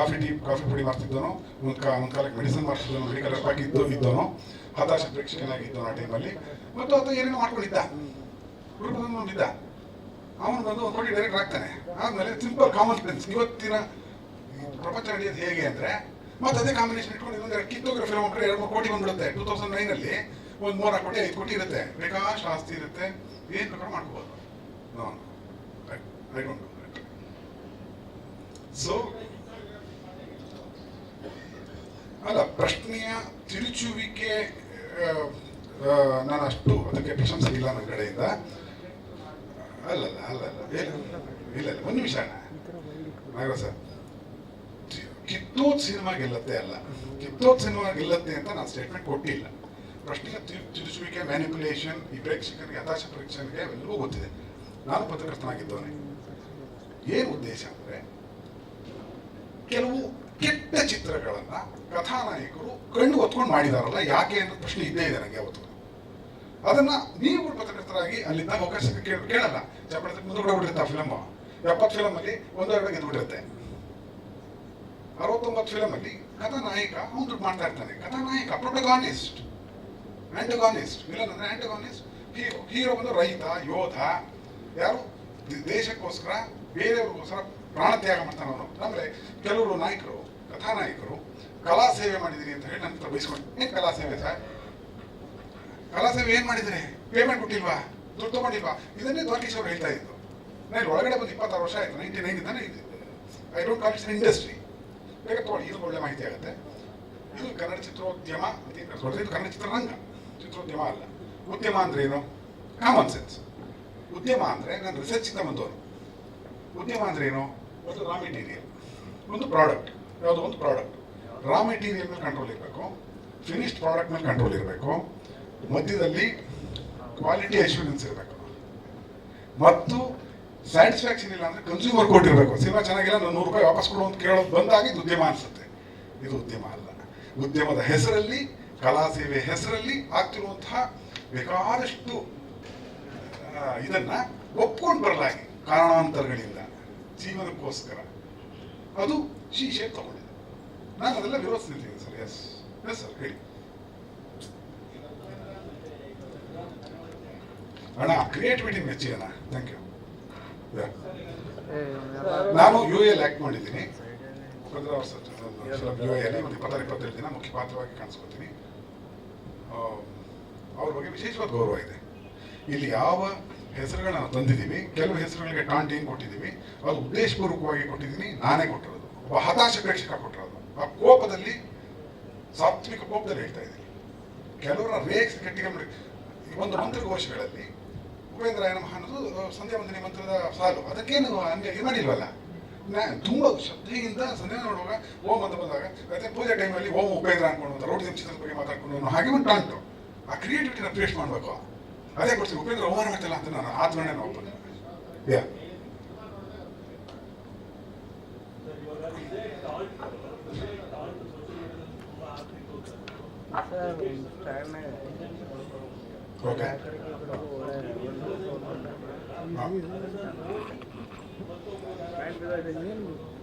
ಕಾಫಿ ಪುಡಿ ಮಾಡ್ತಿದ್ದವನು, ಒಂದು ಕಾಲಕ್ಕೆ ಮೆಡಿಸಿನ್ ಮಾಡ್ತಿದ್ದವನು, ಮೆಡಿಕಲ್ ರೆಪ್ ಆಗಿ ಇದ್ದವನು, ಹತಾಶ ಪ್ರೇಕ್ಷಕನಾಗಿದ್ದವನು ಆ ಟೈಮಲ್ಲಿ. ಮತ್ತು ಆತ ಏನೇನೋ ಮಾಡ್ಕೊಂಡಿದ್ದ, ಹುಡುಗನಿದ್ದ. ಅವನು ಬಂದು ಒಂದು ಕೋಟಿ ಡೈರೆಕ್ಟರ್ ಆಗ್ತಾನೆ. ಆದಮೇಲೆ ಸಿಂಪಲ್ ಕಾಮನ್ ಸೆನ್ಸ್, ಇವತ್ತಿನ ಪ್ರಪಂಚ ನಡೆಯೋದು ಹೇಗೆ ಅಂದರೆ, ಮತ್ತೆ ಅದೇ ಕಾಂಬಿನೇಷನ್ ಇಟ್ಕೊಂಡು ಇನ್ನೊಂದು ಕಿತ್ತೋಗ್ರೆ ಫಿಲ್ಮ್ ಮಾಡ್ರೆ 2-3 ಕೋಟಿ ಬಂದ್ಬಿಡುತ್ತೆ. 2009 ಒಂದು 3 ಕೋಟಿ 5 ಕೋಟಿ ಇರುತ್ತೆ, ಬೇಕಾಷ್ಟು ಆಸ್ತಿ ಇರುತ್ತೆ, ಏನು ಬೇಕಾದ್ರೂ ಮಾಡ್ಕೋಬೋದು. I don't know. ಸೊ ಅಲ್ಲ, ಪ್ರಶ್ನೆಯ ತಿರುಚುವಿಕೆ ನಾನು ಅಷ್ಟು ಅದಕ್ಕೆ ಪ್ರಶಂಸೆ ಇಲ್ಲ ನನ್ನ ಕಡೆಯಿಂದ. ಅಲ್ಲಲ್ಲ ಇಲ್ಲ ಒಂದು ನಿಮಿಷ ನಾಗರ ಸರ್, ಕಿತ್ತೋದ್ ಸಿನಿಮಾ ಗೆಲ್ಲತ್ತೆ ಅಲ್ಲ, ಕಿತ್ತೋದ್ ಸಿನಿಮಾ ಗೆಲ್ಲತ್ತೆ ಅಂತ ನಾನು ಸ್ಟೇಟ್ಮೆಂಟ್ ಕೊಟ್ಟಿಲ್ಲ. ಪ್ರಶ್ನೆಯ ತಿರುಚುವಿಕೆ, ಮ್ಯಾನಿಪುಲೇಷನ್ ಈ ಪ್ರೇಕ್ಷಕನಿಗೆ, ಹತಾಶ ಪ್ರೇಕ್ಷಕನಿಗೆ ಎಲ್ಲವೂ ಗೊತ್ತಿದೆ. ನಾನು ಪತ್ರಕರ್ತನಾಗಿದ್ದವನೇ. ಏನು ಉದ್ದೇಶ ಅಂದರೆ, ಕೆಲವು ಕೆಟ್ಟ ಚಿತ್ರಗಳನ್ನ ಕಥಾನಾಯಕರು ಕಣ್ಣು ಹೊತ್ಕೊಂಡು ಮಾಡಿದಾರಲ್ಲ, ಯಾಕೆ ಅನ್ನೋ ಪ್ರಶ್ನೆ ಇದ್ದೇ ಇದೆ ನನಗೆ ಅವತ್ತು. ಅದನ್ನ ನೀವು ಪತ್ರಕರ್ತರಾಗಿ ಅಲ್ಲಿದ್ದಾಗ ಅವಕಾಶ ಕೇಳಲ್ಲ. ಚಪ್ಪಳಕ್ಕೆ ಮುಂದೆ ಬಿಟ್ಟಿರುತ್ತೆ ಆ ಫಿಲಮ್. 70 ಫಿಲಮಲ್ಲಿ 1-2 ಗೆದ್ದುಬಿಟ್ಟಿರುತ್ತೆ. 69 ಫಿಲಮಲ್ಲಿ ಕಥಾನಾಯಕ ಅವನು ದುಡ್ಡು ಮಾಡ್ತಾ ಇರ್ತಾನೆ. ಕಥಾನಾಯಕ ಪ್ರೊಟಗಾನಿಸ್ಟ್, ಆಂಟಗಾನಿಸ್ಟ್, ವಿಲನ್ ಅಂದ್ರೆ ಆಂಟಗಾನಿಸ್ಟ್, ಹೀರೋ ಒಂದು ರೈತ, ಯೋಧ, ಯಾರು ದೇಶಕ್ಕೋಸ್ಕರ ಬೇರೆಯವ್ರಿಗೋಸ್ಕರ ಪ್ರಾಣ ತ್ಯಾಗ ಮಾಡ್ತಾನೆ ಅವನು. ಆಮೇಲೆ ಕೆಲವರು ನಾಯಕರು, ಕಥಾನಾಯಕರು ಕಲಾ ಸೇವೆ ಮಾಡಿದಿರಿ ಅಂತ ಹೇಳಿ ನನ್ನ ಹತ್ರ ಬಯಸ್ಕೊಂಡು, ಏನು ಕಲಾ ಸೇವೆ ಸರ್, ಕಲಾ ಸೇವೆ ಏನು ಮಾಡಿದರೆ, ಪೇಮೆಂಟ್ ಕೊಟ್ಟಿಲ್ವಾ, ದುಡ್ಡು ತಗೊಂಡಿಲ್ವಾ? ಇದನ್ನೇ ದ್ವಾರಕೀಶ್ ಅವರು ಹೇಳ್ತಾ ಇದ್ದು. ನಾನು ಒಳಗಡೆ ಬಂದು 26 ವರ್ಷ ಆಯಿತು, 99 ತಾನೇ ಇದು. I don't call it's industry. ಬೇಗ ತಗೊಳ್ಳಿ, ಇದು ಒಳ್ಳೆ ಮಾಹಿತಿ ಆಗುತ್ತೆ. ಇದು ಕನ್ನಡ ಚಿತ್ರೋದ್ಯಮ ಅಂತ ಇದು ಕನ್ನಡ ಚಿತ್ರರಂಗ, ಚಿತ್ರೋದ್ಯಮ ಅಲ್ಲ. ಉದ್ಯಮ ಅಂದ್ರೆ ಏನು? Common sense. ಉದ್ಯಮ ಅಂದರೆ ನಾನು ರಿಸರ್ಚ್ ಇಂದ ಬಂದವರು. ಉದ್ಯಮ ಅಂದ್ರೆ ಏನು? ಒಂದು ರಾ ಮೆಟೀರಿಯಲ್, ಒಂದು ಪ್ರಾಡಕ್ಟ್, ಯಾವುದೋ ಒಂದು ಪ್ರಾಡಕ್ಟ್. ರಾ ಮೆಟೀರಿಯಲ್ ಮೇಲೆ ಕಂಟ್ರೋಲ್ ಇರಬೇಕು, ಫಿನಿಶ್ಡ್ ಪ್ರಾಡಕ್ಟ್ ಮೇಲೆ ಕಂಟ್ರೋಲ್ ಇರಬೇಕು, ಮಧ್ಯದಲ್ಲಿ ಕ್ವಾಲಿಟಿ ಅಶ್ಯೂರೆನ್ಸ್ ಇರಬೇಕು, ಮತ್ತು ಸ್ಯಾಟಿಸ್ಫ್ಯಾಕ್ಷನ್ ಇಲ್ಲ ಅಂದರೆ ಕನ್ಸ್ಯೂಮರ್ ಕೋರ್ಟ್ ಇರಬೇಕು. ಸಿನಿಮಾ ಚೆನ್ನಾಗಿಲ್ಲ, ನಾನು 100 ರೂಪಾಯಿ ವಾಪಸ್ ಕೊಡು ಅಂತ ಕೇಳೋದು ಬಂದಾಗ ಇದು ಉದ್ಯಮ ಅನಿಸುತ್ತೆ. ಇದು ಉದ್ಯಮ ಅಲ್ಲ. ಉದ್ಯಮದ ಹೆಸರಲ್ಲಿ, ಕಲಾ ಸೇವೆ ಹೆಸರಲ್ಲಿ ಆಗ್ತಿರುವಂತಹ ಬೇಕಾದಷ್ಟು ಇದನ್ನ ಒಪ್ಕೊಂಡು ಬರಲಾಗಿ ಕಾರಣಾಂತರಗಳಿಂದ ಜೀವನಕ್ಕೋಸ್ಕರ ಅದು ಶೇಪ್ ತಗೊಂಡಿದೆ. ನಾನು ಅದೆಲ್ಲ ವಿರೋಧಿಸ್ತಿದ್ದೀನಿ ಸರ್. ಎಸ್ ಸರ್, ಹೇಳಿ ಅಣ್ಣ. ಕ್ರಿಯೇಟಿವಿಟಿ ಮೆಚ್ಚಿ ಅಣ್ಣ, ಥ್ಯಾಂಕ್ ಯು. ನಾನು UAE ಆಕ್ಟ್ ಮಾಡಿದ್ದೀನಿ. UAE ಒಂದು 26-27 ದಿನ ಮುಖ್ಯ ಪಾತ್ರವಾಗಿ ಕಾಣಿಸ್ಕೊತೀನಿ. ಅವ್ರ ಬಗ್ಗೆ ವಿಶೇಷವಾದ ಗೌರವ ಇದೆ. ಇಲ್ಲಿ ಯಾವ ಹೆಸರುಗಳನ್ನ ತಂದಿದ್ದೀವಿ, ಕೆಲವು ಹೆಸರುಗಳಿಗೆ ಟಾಂಟಿಂಗ್ ಕೊಟ್ಟಿದ್ದೀವಿ, ಅದು ಉದ್ದೇಶಪೂರ್ವಕವಾಗಿ ಕೊಟ್ಟಿದ್ದೀನಿ, ನಾನೇ ಕೊಟ್ಟಿರೋದು. ಒಬ್ಬ ಹತಾಶ ಪ್ರೇಕ್ಷಕ ಕೊಟ್ಟಿರೋದು. ಆ ಕೋಪದಲ್ಲಿ, ಸಾತ್ವಿಕ ಕೋಪದಲ್ಲಿ ಹೇಳ್ತಾ ಇದ್ದೀನಿ. ಕೆಲವರ ರೇಕ್ಸ್ ಗಟ್ಟಿಗೆ ಒಂದು ಮಂತ್ರಘೋಷಗಳಲ್ಲಿ ಉಪೇಂದ್ರಾಯ ನಮಃ ಅನ್ನೋದು ಸಂಧ್ಯಾ ವಂದನೆ ಮಂತ್ರದ ಸಾಲು. ಅದಕ್ಕೇನು ಹಂಗೆ ಇದು ಮಾಡಿಲ್ವಲ್ಲ. ತುಂಬ ಶ್ರದ್ಧೆಯಿಂದ ಸಂಧ್ಯಾ ನೋಡುವಾಗ ಓಂ ಅಂತ ಬಂದಾಗ, ಮತ್ತೆ ಪೂಜೆ ಟೈಮಲ್ಲಿ ಓಂ ಉಪೇಂದ್ರ ಅನ್ಕೊಂಡು ರೌಡಿಸಂ ಚಿತ್ರದ ಬಗ್ಗೆ ಮಾತಾಡ್ಕೊಂಡು ಹಾಗೆ ಒಂದು ಟಾಂಟು. ಆ ಕ್ರಿಯೇಟಿವಿಟಿನ ಕ್ರಿಯೇಟ್ ಮಾಡಬೇಕು. ಅದೇ ಕೊಡ್ತೀನಿ. ಉಪೇಂದ್ರ ಅವಮಾನ ಮಾಡ್ತಿಲ್ಲ ಅಂತ ನಾನು ಆತ್ಮನೇ ಒಪ್ಪನೆ. ಓಕೆ,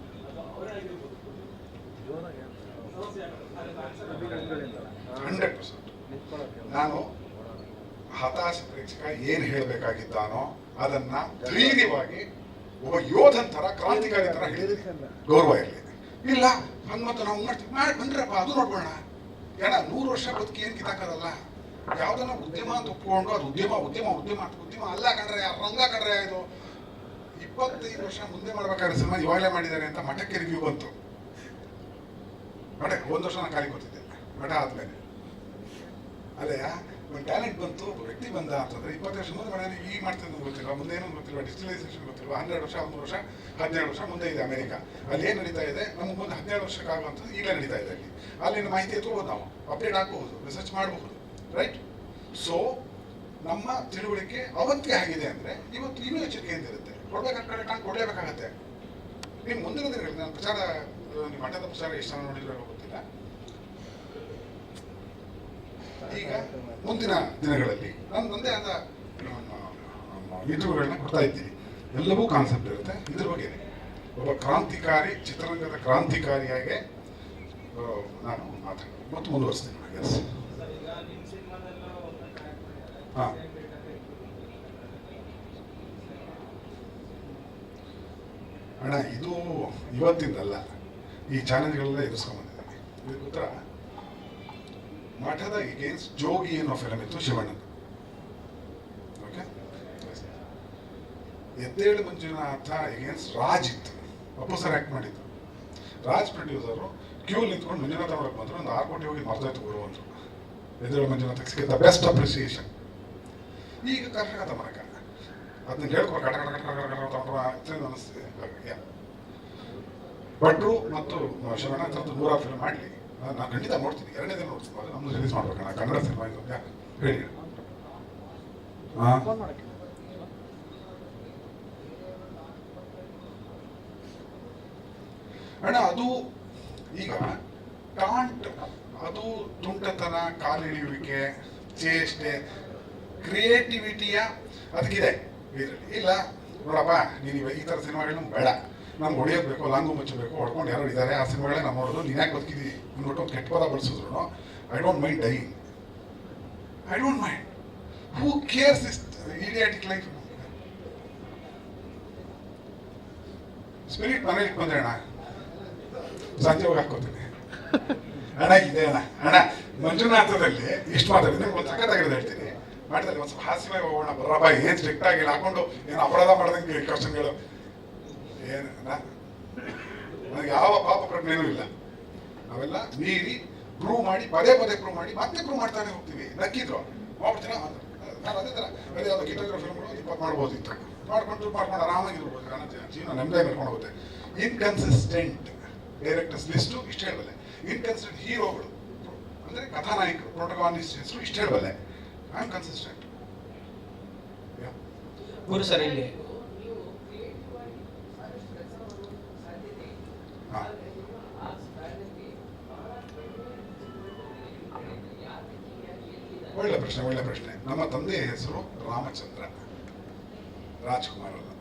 ನಾನು ಹತಾಶ ಪ್ರೇಕ್ಷಕ ಏನು ಹೇಳಬೇಕಾಗಿದ್ದಾನೋ ಅದನ್ನ ಧೈರ್ಯವಾಗಿ ಒಬ್ಬ ಯೋಧನ್ ತರ, ಕ್ರಾಂತಿಕಾರಿ ತರ ಹೇಳಿದ್ದೀನಿ. ಗೌರವ ಇರಲಿ. ಇಲ್ಲ ಹನುಮಂತ ನಾವು ಬಂದ್ರಪ್ಪ ಅದು ನೋಡ್ಬೋಣ. ಏನ 100 ವರ್ಷ ಬದುಕಿ ಏನ್ ಕಿತ್ತಾಕದಲ್ಲ. ಯಾವ್ದನ್ನ ಉದ್ಯಮ ಅಂತ ಒಪ್ಕೊಂಡು ಅದು ಉದ್ಯಮ ಅಲ್ಲ ಕಂಡ್ರೆ, ರಂಗ ಕಂಡ್ರೆ ಇದು 25 ವರ್ಷ ಮುಂದೆ ಮಾಡ್ಬೇಕಾದ್ರೆ ಸಿನಿಮಾ ಇವಾಗಲೇ ಮಾಡಿದ್ದಾರೆ ಅಂತ ಮಠಕ್ಕೆ ರಿವ್ಯೂ ಬಂತು. ಮಠಕ್ಕೆ 1 ವರ್ಷ ನಾನು ಖಾಲಿ ಕೂತಿದ್ದೆ. ಮಠ ಆದ್ಮೇಲೆ ಅದೇ ಒಂದು ಟ್ಯಾಲೆಂಟ್ ಬಂತು, ಒಬ್ಬ ವ್ಯಕ್ತಿ ಬಂದ ಅಂತಂದ್ರೆ 20 ವರ್ಷ ಮುಂದೆ ಮಾಡಿದ್ರೆ ಈಗ ಮಾಡ್ತಿದ್ದು ಗೊತ್ತಿಲ್ವಾ, ಮುಂದೆ ಏನೋ ಗೊತ್ತಿಲ್ವಾ, ಡಿಜಿಟಲೈಸೇಷನ್ ಗೊತ್ತಿಲ್ವಾ, 12 ವರ್ಷ 13 ವರ್ಷ 17 ವರ್ಷ ಮುಂದೆ ಇದೆ ಅಮೆರಿಕ. ಅಲ್ಲಿ ಏನು ನಡೀತಾ ಇದೆ, ನಮ್ಗೆ ಮುಂದೆ 17 ವರ್ಷಕ್ಕೆ ಆಗುವಂಥದ್ದು ಈಗಲೇ ನಡೀತಾ ಇದೆ. ಅಲ್ಲಿನ ಮಾಹಿತಿ ಎತ್ಕೋಬೋದು, ನಾವು ಅಪ್ಡೇಟ್ ಆಗಬಹುದು, ರಿಸರ್ಚ್ ಮಾಡಬಹುದು. ರೈಟ್? ಸೊ ನಮ್ಮ ತಿಳುವಳಿಕೆ ಅವತ್ತೇ ಆಗಿದೆ ಅಂದರೆ ಇವತ್ತು ಇನ್ನೂ ಎಚ್ಚರಿಕೆಯಿಂದ ಇರುತ್ತೆ. ಕೊಡ್ಬೇಕಾದ ನಾನು ಕೊಡಲೇಬೇಕಾಗತ್ತೆ. ನಿಮ್ಮ ಮುಂದಿನ ದಿನಗಳಲ್ಲಿ ನಾನು ಪ್ರಚಾರ, ನಿಮ್ಮ ಮಠದ ಪ್ರಚಾರ ಎಷ್ಟು ಜನ ನೋಡಿದ್ರೆ ಗೊತ್ತಿಲ್ಲ. ಈಗ ಮುಂದಿನ ದಿನಗಳಲ್ಲಿ ನಾನು ನಂದೇ ಆದ ಇಂಟರ್ವ್ಯೂಗಳನ್ನ ಕೊಡ್ತಾ ಇದ್ದೀನಿ. ಎಲ್ಲವೂ ಕಾನ್ಸೆಪ್ಟ್ ಇರುತ್ತೆ ಇದ್ರ ಬಗ್ಗೆ. ಒಬ್ಬ ಕ್ರಾಂತಿಕಾರಿ, ಚಿತ್ರರಂಗದ ಕ್ರಾಂತಿಕಾರಿಯಾಗಿ ನಾನು ಮಾತಾಡಿ ಮತ್ತು ಮುಂದುವರಿಸ್ತೀನಿ. ಎಸ್ ಹಾಂ, ಅಣ್ಣ ಇದು ಇವತ್ತಿಂದಲ್ಲ, ಈ ಚಾಲೆಂಜ್ಗಳೆಲ್ಲ ಎದುರಿಸ್ಕೊಂಡ್ಬಂದಿದ್ದೀನಿ. ಇದಕ್ಕೆ ಉತ್ತರ ಮಠದ ಎಗೇನ್ಸ್ಟ್ ಜೋಗಿ ಅನ್ನೋ ಫಿಲಮ್ ಇತ್ತು, ಶಿವಣ್ಣನ. ಓಕೆ, ಎದ್ದೇಳು ಮಂಜುನಾಥ ಎಗೇನ್ಸ್ಟ್ ರಾಜ್ ಇತ್ತು, ಅಪ್ಪು ಸರ್ ಆ್ಯಕ್ಟ್ ಮಾಡಿದ್ದು. ರಾಜ್ ಪ್ರೊಡ್ಯೂಸರು ಕ್ಯೂ ನಿಂತ್ಕೊಂಡು ಮಂಜುನಾಥ ನೋಡಕ್ಕೆ ಬಂದರು, ಒಂದು 6 ಕೋಟಿ ಹೋಗಿ ಮರ್ತಾಯ್ತು ಗುರು ಅಂದರು. ಎದ್ದೇಳು ಮಂಜುನಾಥಕ್ಕೆ ಸಿಕ್ಕಿದ್ದ ಬೆಸ್ಟ್ ಅಪ್ರಿಸಿಯೇಷನ್. ಈಗ ಕರ್ನಾಟಕದ ಮರಕ ಅದನ್ನ ಹೇಳ್ಕೊಂಡು ಕಟ ಕಟ ಕಟ ಕಟ ಕಟ ಅನ್ನಿಸ್ತಿದೆ. ಭಟ್ರು ಮತ್ತು ಶಿವಣ್ಣ ಥರದ್ದು 100 ಫಿಲ್ಮ್ ಮಾಡಲಿ, ನಾನು ಖಂಡಿತ ನೋಡ್ತೀನಿ. 2ನೇ ದಿನ ನೋಡ್ತೀನಿ, ಅದು ನಮ್ಮದು ರಿಲೀಸ್ ಮಾಡ್ಬೇಕಣ್ಣ, ಕನ್ನಡ ಸಿನಿಮಾ ಇದು. ಹೇಳಿ. ಹಾಂ, ಅಣ್ಣ ಅದು ಈಗ ಟಾಂಟ್, ಅದು ತುಂಟತನ, ಕಾಲಿಳಿಯುವಿಕೆ, ಚೇಷ್ಟೆ, ಕ್ರಿಯೇಟಿವಿಟಿಯ ಅದಕ್ಕಿದೆ ಇದರಲ್ಲಿ. ಇಲ್ಲ ನೋಡಪ್ಪ, ನೀನು ಈ ಥರ ಸಿನಿಮಾಗಳನ್ನ ಬೇಡ, ನಮ್ಗೆ ಹೊಡೆಯೋದು ಬೇಕು, ಲಾಂಗು ಮುಚ್ಚಬೇಕು, ಹೊಡ್ಕೊಂಡು ಯಾರು ಇದ್ದಾರೆ, ಆ ಸಿನಿಮಾಗಳೇ ನಾವು ನೋಡೋದು, ನೀನು ಯಾಕೆ ಬದುಕಿದ್ದೀವಿ ಅಂದ್ಬಿಟ್ಟು ಒಂದು ಕೆಟ್ಟ ಪದ ಬಳಸಿದ್ರು, I don't mind dying, I don't mind. Who cares is idiotic life. Spirit ಮನೇಲಿ ಬಂದ್ರೆ ಅಣ್ಣ ಸಂಜೆ ಹೋಗಿ ಹಾಕೋತೀನಿ ಅಣ್ಣ. ಇದೆ ಅಣ್ಣ, ಅಣ್ಣ ಮಂಜುನಾಥದಲ್ಲಿ ಇಷ್ಟು ಮಾತಾಡಿದ್ರೆ ನಿಮ್ಗೆ ಒಂದು ಸಖತ್ತಾಗಿರೋದು ಹೇಳ್ತೀನಿ. ಮಾಡಿದಲ್ಲಿ ಒಂದು ಸ್ವಲ್ಪ ಹಾಸ್ಯವಾಗಿ ಹೋಗೋಣ, ಬರಬ ಏನು ಸ್ಟ್ರಿಕ್ಟ್ ಆಗಿಲ್ಲ, ಹಾಕೊಂಡು ಏನು ಅಪರಾಧ ಮಾಡ್ದಂಗೆ ಕ್ವಶನ್ಗಳು ಏನು. ನನಗೆ ಯಾವ ಪಾಪ ಪ್ರಜ್ಞೆನೂ ಇಲ್ಲ. ನಾವೆಲ್ಲ ಮೀರಿ ಪ್ರೂವ್ ಮಾಡಿ, ಪದೇ ಪದೇ ಪ್ರೂವ್ ಮಾಡಿ, ಮತ್ತೆ ಪ್ರೂವ್ ಮಾಡ್ತಾನೆ ಹೋಗ್ತೀವಿ. ನಕ್ಕಿದ್ರು ಮಾಡ್ಬಿಡ್ತೀನ, ನಾನು ಅದೇ ಥರ ಅದೇ ಯಾವುದು ಕಿಟೋಗ್ರಾಫ್ ಫಿಲ್ಮ್ಗಳು 20 ಮಾಡ್ಬೋದಿತ್ತು, ಮಾಡ್ಕೊಂಡು ಆರಾಮಾಗಿರ್ಬೋದು, ಕಾರಣ ಜೀವನ ನೆಮ್ಮದಿ ನಡ್ಕೊಂಡು ಹೋಗುತ್ತೆ. ಇನ್ಕನ್ಸಿಸ್ಟೆಂಟ್ ಡೈರೆಕ್ಟರ್ಸ್ ಲಿಸ್ಟು ಇಷ್ಟು ಹೇಳಬಲ್ಲೆ, ಇನ್ಕನ್ಸಿಸ್ಟೆಂಟ್ ಹೀರೋಗಳು ಅಂದರೆ ಕಥಾನಾಯಕರು, ಪ್ರೊಟಗಾನಿಸ್ಟ್ ಹೆಸರು ಇಷ್ಟು ಹೇಳಬಲ್ಲೆ. I am consistent. Guru sir ಇಲ್ಲಿ ಒಳ್ಳೆ ಪ್ರಶ್ನೆ, ಒಳ್ಳೆ ಪ್ರಶ್ನೆ. ನಮ್ಮ ತಂದೆಯ ಹೆಸರು ರಾಮಚಂದ್ರ, ರಾಜ್ಕುಮಾರ್ ಅಲ್ಲ.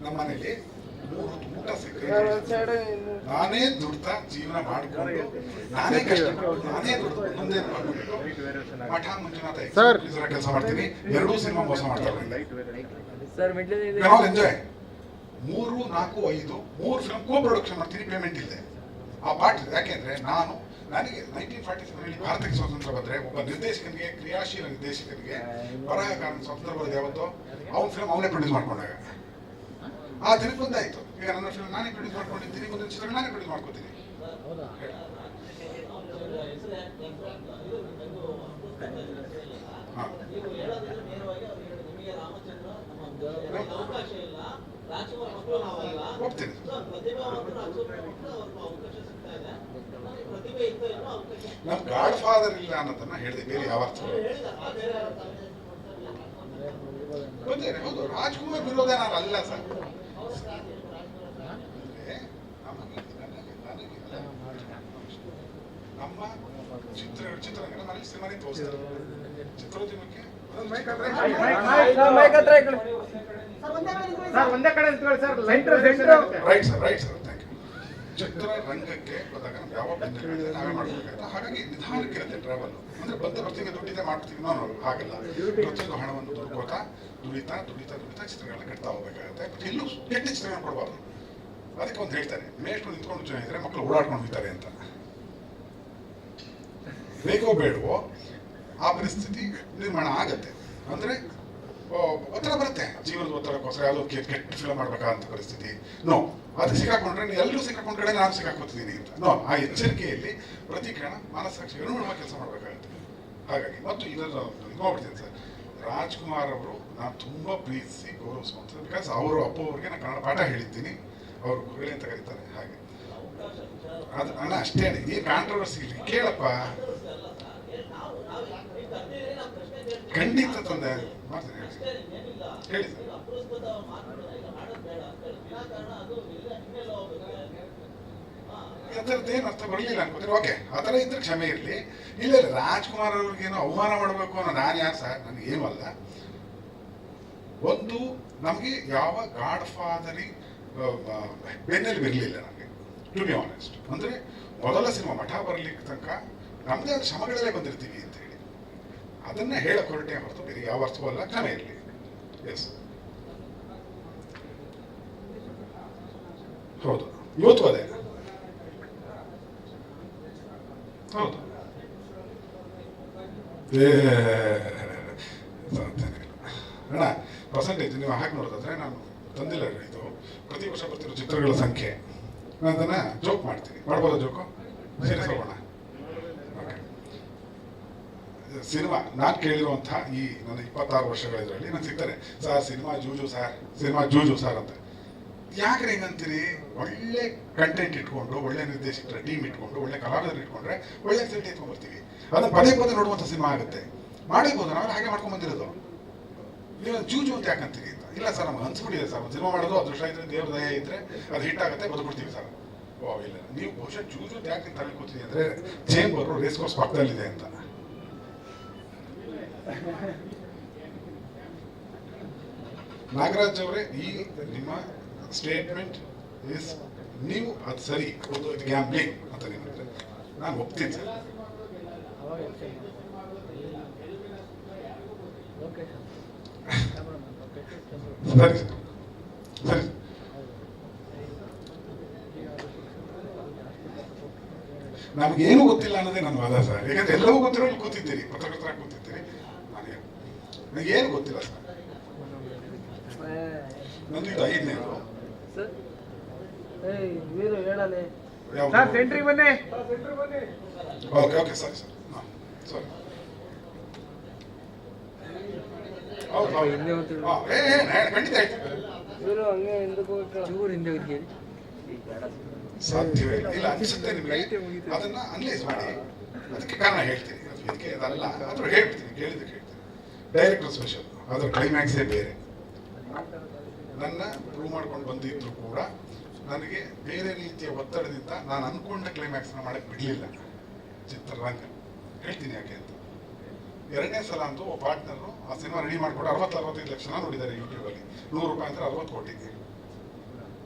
ನಮ್ಮ ಮನೇಲಿ 3 ಊಟ ಸಿಕ್ಕರೆ ನಾನೇ ದುಡ್ತಾ ಜೀವನ ಮಾಡಿಕೊಂಡು, ನಾನೇ ಕಷ್ಟಪಟ್ಟು, ನಾನೇ ದುಡ್ದು ಮುಂದೆ ಮಠ ಮಂಜುನಾಥ ಕೆಲಸ ಮಾಡ್ತೀನಿ. 2 ಸಿನಿಮಾ ಮೋಸ ಮಾಡ್ತಾರೆ. ಎಂಜಾಯ್ 3, 4, 5 3 ಫಿಲ್ಮ್ ಕೋ ಪ್ರೊಡಕ್ಷನ್ ಮಾಡ್ತೀನಿ, ಪೇಮೆಂಟ್ ಇಲ್ಲದೆ. ಆ ಪಾಠ ಯಾಕೆಂದ್ರೆ ನನಗೆ 1947 ಭಾರತಕ್ಕೆ ಸ್ವಾತಂತ್ರ್ಯ ಬಂದರೆ ಒಬ್ಬ ನಿರ್ದೇಶಕನಿಗೆ, ಕ್ರಿಯಾಶೀಲ ನಿರ್ದೇಶಕನಿಗೆ, ಬರಹಗಾರನ ಸ್ವಾತಂತ್ರ್ಯ ಬರೋದು ಯಾವತ್ತೋ ಅವ್ನ ಫಿಲ್ಮ್ ಅವನೇ ಪ್ರೊಡ್ಯೂಸ್ ಮಾಡ್ಕೊಂಡಾಗ. ಆ ದಿನಕ್ಕೆ ಬಂದಾಯ್ತು. ಈಗ ನನ್ನ ಫಿಲ್ಮ್ ನಾನೇ ಪ್ರೊಡ್ಯೂಸ್ ಮಾಡ್ಕೊಂಡಿದ್ದೀನಿ, ಮುಂದಿನ ಚಿತ್ರ ನಾನೇ ಪ್ರೊಡ್ಯೂಸ್ ಮಾಡ್ಕೊತೀನಿ. ಹೋಗ್ತೀನಿ. ನಮ್ ಗಾಡ್ ಫಾದರ್ ಇಲ್ಲ ಅನ್ನೋದನ್ನ ಹೇಳಿದೆ, ಬೇರೆ ಯಾವ ಅರ್ಥ ಬಂದೇನೆ. ಹೌದು, ರಾಜ್ಕುಮಾರ್ ವಿರೋಧ ನಾನು ಅಲ್ಲ ಸರ್. ನಮ್ಮ ಚಿತ್ರರಂಗನ ಮನೇಲಿ ಸಿನಿಮಾನೇ ತೋರಿಸ್ತಾರೆ. ಚಿತ್ರೋದ್ಯಮಕ್ಕೆ right sir, right sir, thank you. ಚಿತ್ರರಂಗಕ್ಕೆ ಬಂದಾಗ ನಮ್ಗೆ ಯಾವ ಬೆಂಬಲ ನಾವೇ ಮಾಡಬೇಕಾಗುತ್ತೆ. ಹಾಗಾಗಿ ನಿಧಾನಕ್ಕಿರುತ್ತೆ ಟ್ರಾವೆಲ್. ಅಂದ್ರೆ ಬರ್ತೀವಿ ದುಡ್ಡಿದೆ ಮಾಡ್ತೀವಿ, ನಾವು ಹಾಗಲ್ಲ. ಪ್ರತಿಯೊಂದು ಹಣವನ್ನು ದುಡಿತಾ ಚಿತ್ರಗಳನ್ನ ಕಟ್ತಾ ಹೋಗ್ಬೇಕಾಗುತ್ತೆ. ಬಟ್ ಎಲ್ಲೂ ಕೆಟ್ಟ ಚಿತ್ರಗಳನ್ನ ಕೊಡಬಾರ್ದು. ಅದಕ್ಕೆ ಒಂದು ಹೇಳ್ತಾರೆ, ಮೇಷ್ಟ್ರು ನಿಂತ್ಕೊಂಡು ಚೆನ್ನಾಗಿದ್ರೆ ಮಕ್ಕಳು ಓಡಾಡ್ಕೊಂಡು ಹೋಗ್ತಾರೆ ಅಂತ. ಬೇಕೋ ಬೇಡವೋ ಆ ಪರಿಸ್ಥಿತಿ ನಿರ್ಮಾಣ ಆಗತ್ತೆ. ಅಂದ್ರೆ ಒತ್ತಡ ಬರುತ್ತೆ, ಜೀವನದ ಒತ್ತಡಕ್ಕೋಸ್ಕರ ಯಾವುದೋ ಕೆಟ್ಟ ಫಿಲ್ಮ್ ಮಾಡ್ಬೇಕಂತ ಪರಿಸ್ಥಿತಿ. ನೋ, ಅದು ಸಿಕ್ಕಾಕೊಂಡ್ರೆ ಎಲ್ಲರೂ ಸಿಕ್ಕಾಕೊಂಡ ಕಡೆ ನಾನು ಸಿಕ್ಕಾಕೊತಿದ್ದೀನಿ ಅಂತ. ನೋ, ಆ ಎಚ್ಚರಿಕೆಯಲ್ಲಿ ಪ್ರತಿ ಕ್ಷಣ ಮನಸ್ಸಾಕ್ಷಿಗಳು ಮಾಡುವ ಕೆಲಸ ಮಾಡಬೇಕಾಗುತ್ತೆ. ಹಾಗಾಗಿ ಮತ್ತು ಇದನ್ನು ನೋಡ್ಬಿಡ್ತೀನಿ ಸರ್, ರಾಜ್ಕುಮಾರ್ ಅವರು ನಾನು ತುಂಬಾ ಪ್ರೀತಿಸಿ ಗೌರವಿಸುವಂಥದ್ದು. ಬಿಕಾಸ್ ಅವರು ಅಪ್ಪು ಅವ್ರಿಗೆ ನಾನು ಕನ್ನಡ ಪಾಠ ಹೇಳಿದ್ದೀನಿ, ಅವರು ಗುರುಗಳೇ ಅಂತ ಕರೀತಾರೆ. ಹಾಗೆ ಅದು ಅಣ್ಣ ಅಷ್ಟೇ, ಈ ಕಾಂಟ್ರವರ್ಸಿ ಇಲ್ಲ, ಕೇಳಪ್ಪ. ಖಂಡಿತ ತಂದೆ ಮಾಡ್ತೀನಿ, ಹೇಳಿ ಸರ್. ಅದರದ್ದೇನು ಅರ್ಥ ಬರಲಿಲ್ಲ ಅನ್ಕೋತೀರಿ. ಓಕೆ, ಆ ಥರ ಇದ್ರೆ ಕ್ಷಮೆ ಇರಲಿ. ಇಲ್ಲ ರಾಜ್ಕುಮಾರ್ ಅವ್ರಿಗೇನೋ ಅವಮಾನ ಮಾಡಬೇಕು ಅನ್ನೋ ನಾನು ಯಾರು ಸರ್, ನನಗೇನು ಅಲ್ಲ. ಒಂದು ನಮಗೆ ಯಾವ ಗಾಡ್ ಫಾದರಿ ಬೆನ್ನಲ್ಲಿ ಬರಲಿಲ್ಲ ನನಗೆ, ಟು ಬಿ ಆನೆಸ್ಟ್. ಅಂದರೆ ಮೊದಲ ಸಿನಿಮಾ ಮಠ ಬರಲಿಕ್ಕೆ ತನಕ ನಮ್ಮದೇ ಆದ ಶ್ರಮಗಳಲ್ಲೇ ಬಂದಿರ್ತೀವಿ ಅಂತ ಹೇಳಿ ಅದನ್ನ ಹೇಳಕ್ ಹೊರಟೆ ಹೊರತು ಬೇರೆ ಯಾವ ಅರ್ಥವಲ್ಲ. ಕ್ಷಮೆ ಇರಲಿ. ಎಸ್, ಹೌದು, ಇವತ್ತು ಅದೇ ಹೌದು. ಅಣ್ಣ ಪರ್ಸೆಂಟೇಜ್ ನೀವು ಹಾಕಿ ನೋಡೋದಾದ್ರೆ ನಾನು ತಂದಿಲ್ಲ ಇದು ಪ್ರತಿ ವರ್ಷ ಬರ್ತಿರೋ ಚಿತ್ರಗಳ ಸಂಖ್ಯೆ. ನಾನು ಅದನ್ನ ಜೋಕ್ ಮಾಡ್ತೀನಿ. ಮಾಡ್ಬೋದಾ ಜೋಕು? ಸೀರಿಯಸ್ ಹೋಗೋಣ. ಓಕೆ, ಸಿನಿಮಾ ನಾನು ಕೇಳಿರುವಂಥ ಈ ನನ್ನ 26 ವರ್ಷಗಳ ಇದರಲ್ಲಿ ನಾನು ಸಿಗ್ತಾರೆ, ಸರ್ ಸಿನಿಮಾ ಜೂಜು ಸರ್, ಸಿನಿಮಾ ಜೂಜು ಸರ್ ಅಂತ. ಯಾಕ್ರೆ ಹೆಂಗಂತೀರಿ? ಒಳ್ಳೆ ಕಂಟೆಂಟ್ ಇಟ್ಕೊಂಡು, ಒಳ್ಳೆ ನಿರ್ದೇಶಕರ ಟೀಮ್ ಇಟ್ಕೊಂಡು, ಒಳ್ಳೆ ಕಲಾವಿದರು ಇಟ್ಕೊಂಡ್ರೆ ಒಳ್ಳೆ ಸೆಟ್ ಇಟ್ಕೊಂಡ್ ಬರ್ತೀವಿ. ಅದನ್ನ ಪದೇ ಪದೇ ನೋಡುವಂಥ ಸಿನಿಮಾ ಆಗುತ್ತೆ. ಮಾಡಿರ್ಬೋದು, ನಾವೆಲ್ಲ ಹಾಗೆ ಮಾಡ್ಕೊಂಡ್ ಬಂದಿರೋದು. ನೀವು ಜೂಜು ಅಂತ ಯಾಕಂತೀರಿ ಅಂತ. ಇಲ್ಲ ಸರ್, ನಮ್ಗೆ ಅನ್ಸ್ಬಿಟ್ಟಿದೆ ಸರ್, ಒಂದು ಸಿನಿಮಾ ಮಾಡೋದು ಅದೃಷ್ಟ ಇದ್ರೆ, ದೇವ್ರ ದಯ ಇದ್ರೆ ಅದು ಹಿಟ್ ಆಗುತ್ತೆ, ಬದುಕ್ಬಿಡ್ತೀವಿ ಸರ್. ಓ ಇಲ್ಲ, ನೀವು ಬಹುಶಃ ಜೂಜು ಅಂತ ಯಾಕೆ ತಲೆ ಕೂತೀವಿ ಅಂದ್ರೆ ಚೇಂಬರು ರೇಸ್ ಕೋರ್ಸ್ ಪಕ್ಕದಲ್ಲಿದೆ ಅಂತ. ನಾಗರಾಜ್ ಅವರೇ, ಈ ನಿಮ್ಮ ಸ್ಟೇಟ್ಮೆಂಟ್ ಇಸ್, ನೀವು ಅದು ಸರಿ, ಇದು ಗ್ಯಾಂಬ್ಲಿಂಗ್ ಅಂತ ನಿಮಗೆ ನಾನು ಒಪ್ತೀನಿ ಸರ್. ಸರಿ ಸರ್, ಸರಿ. ನಮಗೇನು ಗೊತ್ತಿಲ್ಲ ಅನ್ನೋದೇ ನನ್ನ ವಾದ ಸರ್. ಯಾಕಂದ್ರೆ ಎಲ್ಲವೂ ಗೊತ್ತಿರೋ ಕೂತಿದ್ದೀರಿ, ಪತ್ರಕರ್ತರಾಗಿ ಕೂತಿದ್ದೀರಿ. ನನಗೇನು ಗೊತ್ತಿಲ್ಲ ಸರ್. ನಂದು ಇದು 5ನೇದು. ಓಕೆ ಓಕೆ, ಸರಿ ಸರ್. ಸರಿ, ಹೌದು ಹೌದು, ಖಂಡಿತ ಸಾಧ್ಯವೇ ಇಲ್ಲ ಅನ್ಸುತ್ತೆ ನಿಮಗೆ. ಅದನ್ನ ಅನಲೈಸ್ ಮಾಡಿ, ಅದಕ್ಕೆ ಕಾರಣ ಹೇಳ್ತೀನಿ. ಅದಕ್ಕೆ ಅದಲ್ಲ ಆದ್ರೂ ಹೇಳ್ತೀನಿ, ಕೇಳಿದಕ್ಕೆ ಹೇಳ್ತೀನಿ. ಡೈರೆಕ್ಟರ್ ಸ್ಪೆಷಲ್, ಅದರ ಕ್ಲೈಮ್ಯಾಕ್ಸೇ ಬೇರೆ. ನನ್ನ ಪ್ರೂವ್ ಮಾಡ್ಕೊಂಡು ಬಂದಿದ್ರು ಕೂಡ ನನಗೆ ಬೇರೆ ರೀತಿಯ ಒತ್ತಡದಿಂದ ನಾನು ಅನ್ಕೊಂಡ ಕ್ಲೈಮ್ಯಾಕ್ಸ್ನ ಮಾಡಕ್ಕೆ ಬಿಡಲಿಲ್ಲ ಚಿತ್ರರಂಗ. ಹೇಳ್ತೀನಿ ಯಾಕೆ ಅಂತ. 2ನೇ ಸಲ ಅಂತೂ ಒಬ್ಬ ಪಾರ್ಟ್ನರು ಆ ಸಿನಿಮಾ ರೆಡಿ ಮಾಡಿಕೊಂಡು 60-65 ಲಕ್ಷ ನೋಡಿದ್ದಾರೆ ಯೂಟ್ಯೂಬಲ್ಲಿ. 100 ರೂಪಾಯಿ ಅಂದ್ರೆ 60 ಕೋಟಿ.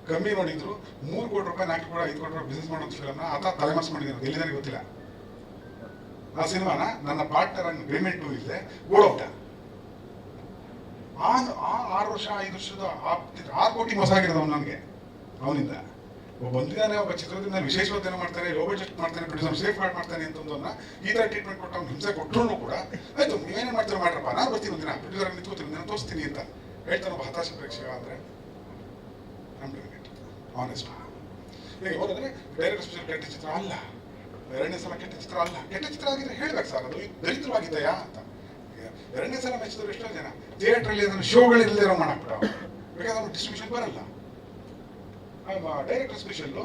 ಕಮ್ಮಿ ನೋಡಿದ್ರು 3 ಕೋಟಿ ರೂಪಾಯಿ, 4 ಕೋಟಿ, 5 ಕೋಟಿ ರೂಪಾಯಿ ಬಿಸ್ನೆಸ್ ಮಾಡೋ ಫಿಲಮ್ನ ಆತ ತಲೆಮಾಸ್ ಮಾಡಿದ್ದಾನೆ. ಎಲ್ಲಿದ್ದಾನೆ ಗೊತ್ತಿಲ್ಲ. ಆ ಸಿನಿಮಾನ ನನ್ನ ಪಾರ್ಟ್ನರ್ ಪೇಮೆಂಟು ಇಲ್ಲದೆ ಓಡೋಟ. ಆ 6 ವರ್ಷ 5 ವರ್ಷದ 6 ಕೋಟಿ ಮೋಸ ಆಗಿರೋದು ನನಗೆ ಅವನಿಂದ. ಬಂದಿದ್ದಾನೆ ಒಬ್ಬ ಚಿತ್ರದಿಂದ ವಿಶೇಷವಾದ ಏನೋ ಮಾಡ್ತಾನೆ, ಲೋ ಬಜೆಟ್ ಮಾಡ್ತಾನೆ, ಪ್ರೊಡ್ಯೂಸರ್ ಸೇಫ್ ಗಾರ್ಡ್ ಮಾಡ್ತಾನೆ ಅಂತಂದನ್ನ ಈ ಥರ ಟ್ರೀಟ್ಮೆಂಟ್ ಕೊಟ್ಟು ಅವ್ನು ಹಿಂಸೆ ಕೊಟ್ಟರು ಕೂಡ ಆಯ್ತು ನೀವೇನೇ ಮಾಡ್ತೀರೋ ಮಾಡ್ರಪ್ಪ, ನಾನು ಬರ್ತೀನಿ ಒಂದಿನ ಪ್ರೊಡ್ಯೂಸರ್ ನಿಂತ್ಕೋತೀನಿ, ನಾನು ತೋರಿಸ್ತೀನಿ ಅಂತ ಹೇಳ್ತಾನೆ ಒಬ್ಬ ಹತಾಶ ಪ್ರೇಕ್ಷಕ. ಅಂದರೆ ಆನೆಸ್ಟ್ ಈಗ ಹೋದ್ರೆ ಡೈರೆಕ್ಟರ್ ಸ್ಪೆಷಲ್ ಕೆಟ್ಟ ಚಿತ್ರ ಅಲ್ಲ, 2ನೇ ಸಲ ಕೆಟ್ಟ ಚಿತ್ರ ಅಲ್ಲ. ಕೆಟ್ಟ ಚಿತ್ರ ಆಗಿದ್ರೆ ಹೇಳ್ಬೇಕು ಸರ್, ಅದು ದರಿದ್ರವಾಗಿದೆಯಾ ಅಂತ. 2ನೇ ಸಲ ಮೆಚ್ಚಿದ್ರು ಎಷ್ಟೋ ಜನ ಥಿಯೇಟ್ರಲ್ಲಿ ಅದನ್ನು ಶೋಗಳಿಲ್ಲದಿರೋ ಮಾಡಾಕ್ಬಿಟ್ಟ. ಬೇಕಾದ್ರೆ ಅವ್ನು ಡಿಸ್ಟ್ರಿಬ್ಯೂಷನ್ ಬರಲ್ಲ. ಡೈರೆಕ್ಟರ್ ಸ್ಪೆಷಲ್ಲು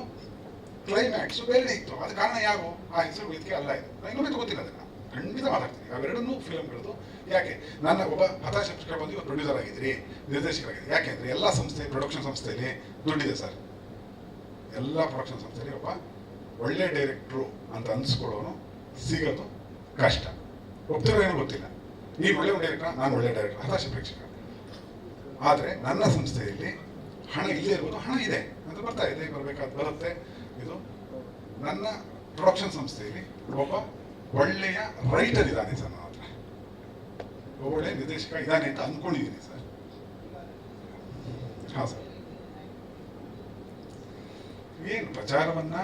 ಕ್ಲೈಮ್ಯಾಕ್ಸು ಬೇರೆ ಇತ್ತು. ಅದು ಕಾರಣ ಯಾರು? ಆ ಹೆಸರು ವೇದಿಕೆ ಅಲ್ಲ. ಇದು ನಾನು ಇನ್ನೊಮ್ಮೆ ಗೊತ್ತಿಲ್ಲ, ಅದನ್ನು ಖಂಡಿತ ಮಾತಾಡ್ತೀನಿ. ಅವೆರಡನ್ನೂ ಫಿಲಮ್ಗಳದ್ದು. ಯಾಕೆ ನನ್ನ ಒಬ್ಬ ಹತಾಶ ಪ್ರೇಕ್ಷಕ ಬಂದು ಇವತ್ತು ಪ್ರೊಡ್ಯೂಸರ್ ಆಗಿದ್ದೀರಿ, ನಿರ್ದೇಶಕರಾಗಿದ್ದೀರಿ. ಯಾಕೆಂದ್ರೆ ಎಲ್ಲ ಸಂಸ್ಥೆ, ಪ್ರೊಡಕ್ಷನ್ ಸಂಸ್ಥೆಯಲ್ಲಿ ದುಡ್ಡಿದೆ ಸರ್. ಎಲ್ಲ ಪ್ರೊಡಕ್ಷನ್ ಸಂಸ್ಥೆಯಲ್ಲಿ ಒಬ್ಬ ಒಳ್ಳೆ ಡೈರೆಕ್ಟ್ರು ಅಂತ ಅನ್ಸ್ಕೊಳ್ಳೋನು ಸಿಗೋದು ಕಷ್ಟ. ಒಪ್ತಿರೋ ಏನೋ ಗೊತ್ತಿಲ್ಲ. ನೀನು ಒಳ್ಳೆ ಡೈರೆಕ್ಟರ್, ನಾನು ಒಳ್ಳೆ ಡೈರೆಕ್ಟರ್, ಹತಾಶ ಪ್ರೇಕ್ಷಕ. ಆದರೆ ನನ್ನ ಸಂಸ್ಥೆಯಲ್ಲಿ ಹಣ ಇಲ್ಲೇ ಇರ್ಬೋದು, ಹಣ ಇದೆ ಅಂತ ಬರ್ತಾ ಇದೆ, ಬರಬೇಕಾದ ಬರುತ್ತೆ. ಇದು ನನ್ನ ಪ್ರೊಡಕ್ಷನ್ ಸಂಸ್ಥೆಯಲ್ಲಿ ಒಬ್ಬ ಒಳ್ಳೆಯ ರೈಟರ್ ಇದ್ದಾನೆ ಸರ್, ನನ್ನ ಹತ್ರ ಒಳ್ಳೆಯ ನಿರ್ದೇಶಕ ಇದ್ದಾನೆ ಅಂತ ಅಂದ್ಕೊಂಡಿದ್ದೀನಿ ಸರ್. ಹಾಂ ಸರ್. ಏನು ಪ್ರಚಾರವನ್ನ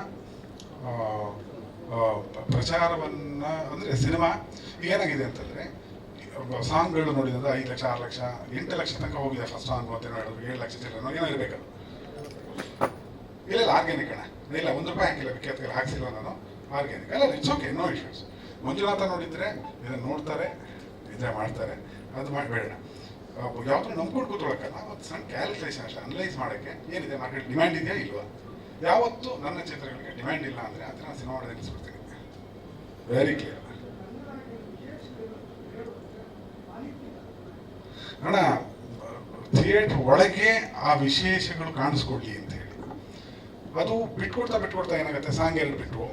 ಅಂದರೆ ಸಿನಿಮಾ ಏನಾಗಿದೆ ಅಂತಂದರೆ, ಸಾಂಗ್ಗಳು ನೋಡಿದ್ರೆ 5 ಲಕ್ಷ 6 ಲಕ್ಷ 8 ಲಕ್ಷ ತನಕ ಹೋಗಿದೆ ಫಸ್ಟ್ ಸಾಂಗ್ ಅಂತ ಹೇಳಿದ್ರು. 7 ಲಕ್ಷ ಚಿಲ್ಲರೆ ಏನೋ ಇರಬೇಕದು. ಇಲ್ಲ ಆರ್ಗ್ಯಾನಿಕ್ ಅಣ್ಣ, ಇಲ್ಲ 1 ರೂಪಾಯಿ ಹಾಕಿಲ್ಲ, ವಿಖ್ಯಾತ ಹಾಕ್ಸಿಲ್ಲ ನಾನು, ಆರ್ಗ್ಯಾನಿಕ್ ಅಲ್ಲ. It's okay, no issues. Manjunath ನೋಡಿದ್ರೆ ಇದನ್ನು ನೋಡ್ತಾರೆ, ಇದ್ರೆ ಮಾಡ್ತಾರೆ, ಅದು ಮಾಡಬೇಡ. ಯಾವ್ದು ನಂಬ್ಕೊಂಡು ಕೂತ್ಕೊಳ್ಳೋಕ್ಕಲ್ಲ, ಒಂದು ಸಣ್ಣ ಕ್ಯಾಲ್ಕುಲೇಷನ್ ಅಷ್ಟೇ, ಅನಲೈಸ್ ಮಾಡೋಕ್ಕೆ ಏನಿದೆ ಮಾರ್ಕೆಟ್ ಡಿಮ್ಯಾಂಡ್ ಇದೆಯಾ ಇಲ್ವಾ. ಯಾವತ್ತು ನನ್ನ ಚಿತ್ರಗಳಿಗೆ ಡಿಮ್ಯಾಂಡ್ ಇಲ್ಲ ಅಂದರೆ ಅದನ್ನ ಸಿನಿಮಾ ಮಾಡೋದು ನಿಲ್ಲಿಸ್ಬಿಡ್ತೀನಿ. ವೆರಿ ಕ್ಲಿಯರ್ ಅಣ್ಣ. ಥಿಯೇಟರ್ ಒಳಗೆ ಆ ವಿಶೇಷಗಳು ಕಾಣಿಸ್ಕೊಡ್ಲಿ ಅಂತ ಹೇಳಿ ಅದು ಬಿಟ್ಕೊಡ್ತಾ ಏನಾಗುತ್ತೆ, ಸಾಂಗ್ 2 ಬಿಟ್ಟು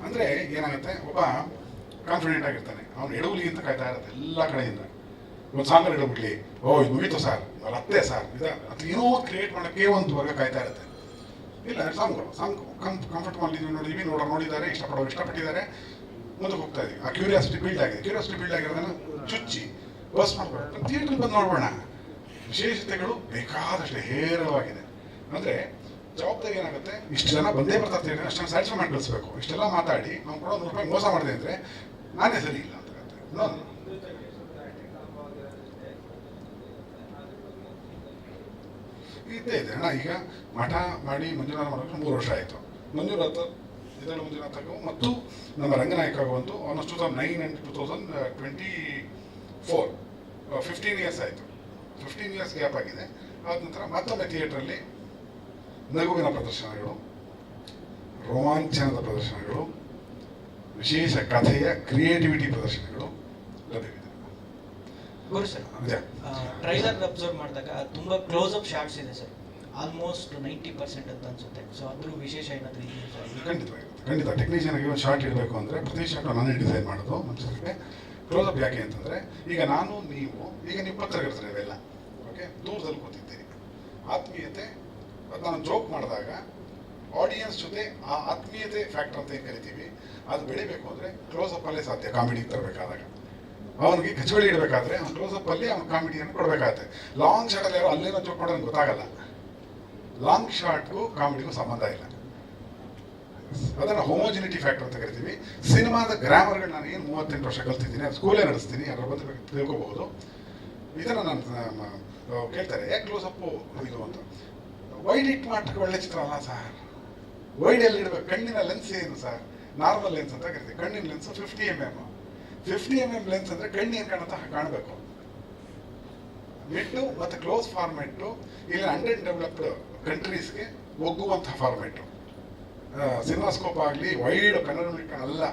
ಅಂದರೆ ಏನಾಗುತ್ತೆ, ಒಬ್ಬ ಕಾನ್ಫಿಡೆಂಟ್ ಆಗಿರ್ತಾನೆ, ಅವನು ಎಡವುಲಿ ಅಂತ ಕಾಯ್ತಾ ಇರುತ್ತೆ ಎಲ್ಲ ಕಡೆಯಿಂದ. ಒಂದು ಸಾಂಗ್ ಹಿಡಿದ್ಬಿಡ್ಲಿ, ಓ ಇದು ಮುಗೀತು ಸರ್, ಅತ್ತೆ ಸರ್, ಅದು ಏನೋ ಕ್ರಿಯೇಟ್ ಮಾಡೋಕ್ಕೆ ಒಂದು ವರ್ಗ ಕಾಯ್ತಾ ಇರುತ್ತೆ. ಇಲ್ಲ ಸಾಂಗ್ ಕಂಫರ್ಟಬಲ್ ನೋಡಿದ್ವಿ, ನೋಡಿದ್ದಾರೆ, ಇಷ್ಟಪಟ್ಟಿದ್ದಾರೆ, ಮುಂದಕ್ಕೆ ಹೋಗ್ತಾ ಇದೀವಿ. ಆ ಕ್ಯೂರಿಯಾಸಿಟಿ ಬಿಲ್ಡ್ ಆಗಿರೋದನ್ನ ಚುಚ್ಚಿ ಬಸ್ ಮಾಡ್ಕೊಂಡು ಥಿಯೇಟರ್ ಬಂದು ನೋಡ್ಬೋಣ. ವಿಶೇಷತೆಗಳು ಬೇಕಾದಷ್ಟು ಹೇರಳವಾಗಿದೆ. ಅಂದರೆ ಜವಾಬ್ದಾರಿ ಏನಾಗುತ್ತೆ, ಇಷ್ಟು ಜನ ಬಂದೇ ಬರ್ತಾ ಥಿಯೇಟರ್, ಅಷ್ಟನ್ನು ಸ್ಯಾಟಿಸ್ಫೈ ಮಾಡಿ ಕಳಿಸ್ಬೇಕು. ಇಷ್ಟೆಲ್ಲ ಮಾತಾಡಿ ನಾವು ಕೂಡ ₹100 ಮೋಸ ಮಾಡಿದೆ ಅಂದರೆ ನಾನೇ ಸರಿ ಇಲ್ಲ ಅಂತ ಇದ್ದೇ ಇದೆ ಅಣ್ಣ. ಈಗ ಮಠ ಮಾಡಿ ಮಂಜುನಾಥ ಮಾಡೋಕ್ಕೆ 3 ವರ್ಷ ಆಯಿತು. ಮಂಜುನಾಥಗೂ ಮತ್ತು ನಮ್ಮ ರಂಗನಾಯಕಗೂ ಆಲ್ಮೋಸ್ಟ್ 2009 and 2024 15 ಇಯರ್ಸ್ ಆಯಿತು. 15 ಇಯರ್ಸ್ ಗ್ಯಾಪ್ ಆಗಿದೆ. ಆದ ನಂತರ ಮತ್ತೊಮ್ಮೆ ಥಿಯೇಟ್ರಲ್ಲಿ ನಗುವಿನ ಪ್ರದರ್ಶನಗಳು, ರೋಮಾಂಚನದ ಪ್ರದರ್ಶನಗಳು, ವಿಶೇಷ ಕಥೆಯ ಕ್ರಿಯೇಟಿವಿಟಿ ಪ್ರದರ್ಶನಗಳು ಲಭ್ಯವಿದೆ. ಗುರು ಸರ್, ಟ್ರೈಲರ್ ಅಬ್ಸರ್ವ್ ಮಾಡಿದಾಗ ತುಂಬಾ ಕ್ಲೋಸ್ ಅಪ್ ಶಾಟ್ಸ್ ಇದೆ ಸರ್, ಆಲ್ಮೋಸ್ಟ್ 90% ಅಂತ ಅನ್ಸುತ್ತೆ. ಸೊ ಅದ್ರ ವಿಶೇಷ ಏನಾದರೂ ಇದೆಯಾ ಸರ್? ಖಂಡಿತ ಟೆಕ್ನಿಷಿಯನ್ಗೆ ಒಂದು ಶಾರ್ಟ್ ಇಡಬೇಕು ಅಂದರೆ ಪ್ರತಿ ಶಾರ್ಟ್ ನಾನೇ ಡಿಸೈನ್ ಮಾಡೋದು. ನಮ್ಮ ಜೊತೆಗೆ ಕ್ಲೋಸ್ ಅಪ್ ಯಾಕೆ ಅಂತಂದರೆ, ಈಗ ನೀವು ಪತ್ರಕರ್ತರು ಇವೆಲ್ಲ ಓಕೆ, ದೂರದಲ್ಲಿ ಕೂತಿದ್ದೀರಿ, ಆತ್ಮೀಯತೆ, ನಾನು ಜೋಕ್ ಮಾಡಿದಾಗ ಆಡಿಯನ್ಸ್ ಜೊತೆ ಆ ಆತ್ಮೀಯತೆ ಫ್ಯಾಕ್ಟರ್ ಅಂತ ಏನು ಕರಿತೀವಿ, ಅದು ಬೆಳಿಬೇಕು ಅಂದರೆ ಕ್ಲೋಸಪ್ ಅಲ್ಲೇ ಸಾಧ್ಯ. ಕಾಮಿಡಿಗೆ ತರಬೇಕಾದಾಗ ಅವನಿಗೆ ಕಚವಳಿ ಇಡಬೇಕಾದ್ರೆ ಅವ್ನು ಕ್ಲೋಸಪ್ ಅಲ್ಲಿ ಅವ್ನು ಕಾಮಿಡಿಯನ್ನು ಕೊಡಬೇಕಾಗತ್ತೆ. ಲಾಂಗ್ ಶಾರ್ಟಲ್ಲಿ ಯಾರೋ ಅಲ್ಲೇನೋ ಜೋಕ್ ಮಾಡೋದು ಗೊತ್ತಾಗಲ್ಲ. ಲಾಂಗ್ ಶಾರ್ಟ್ಗೂ ಕಾಮಿಡಿಗೂ ಸಂಬಂಧ ಇಲ್ಲ. ಅದನ್ನು ಹೋಮೋಜಿನಿಟಿ ಫ್ಯಾಕ್ಟರ್ ಅಂತ ಕರಿತೀವಿ. ಸಿನಿಮಾದ ಗ್ರಾಮರ್ಗಳು ನಾನು ಏನು 38 ವರ್ಷ ಕಲ್ತಿದ್ದೀನಿ, ಅದು ಸ್ಕೂಲೇ ನಡೆಸ್ತೀನಿ, ಅದರ ಬಂದು ತಿಳ್ಕೋಬಹುದು. ಇದನ್ನು ನಾನು ಕೇಳ್ತಾರೆ, ಯಾಕೆ ಕ್ಲೋಸಪ್ಪು ಇದು ಅಂತ. ವೈಡ್ ಇಟ್ ಮಾಡಕ್ಕೆ ಒಳ್ಳೆ ಚಿತ್ರ ಅಲ್ಲ ಸರ್. ವೈಡ್ ಎಲ್ಲಿ ಇಡಬೇಕು? ಕಣ್ಣಿನ ಲೆನ್ಸ್ ಏನು ಸರ್? ನಾರ್ಮಲ್ ಲೆನ್ಸ್ ಅಂತ ಕರಿತೀವಿ. ಕಣ್ಣಿನ ಲೆನ್ಸ್ 50 mm. 50 mm ಲೆನ್ಸ್ ಅಂದರೆ ಕಣ್ಣು ಏನು ಕಾಣುತ್ತಾ ಕಾಣಬೇಕು. ಮಿಡ್ಡು ಮತ್ತು ಕ್ಲೋಸ್ ಫಾರ್ಮೆಟ್ಟು ಇಲ್ಲಿ ಅಂಡರ್ ಡೆವಲಪ್ಡ್ ಕಂಟ್ರೀಸ್ಗೆ ಒಗ್ಗುವಂತಹ ಫಾರ್ಮೆಟ್ಟು. ಸಿನಿಮಾಸ್ಕೋಪ್ ಆಗಲಿ ವೈಡ್ ಪೆನೋರಮಿಕ್ ಅಲ್ಲ.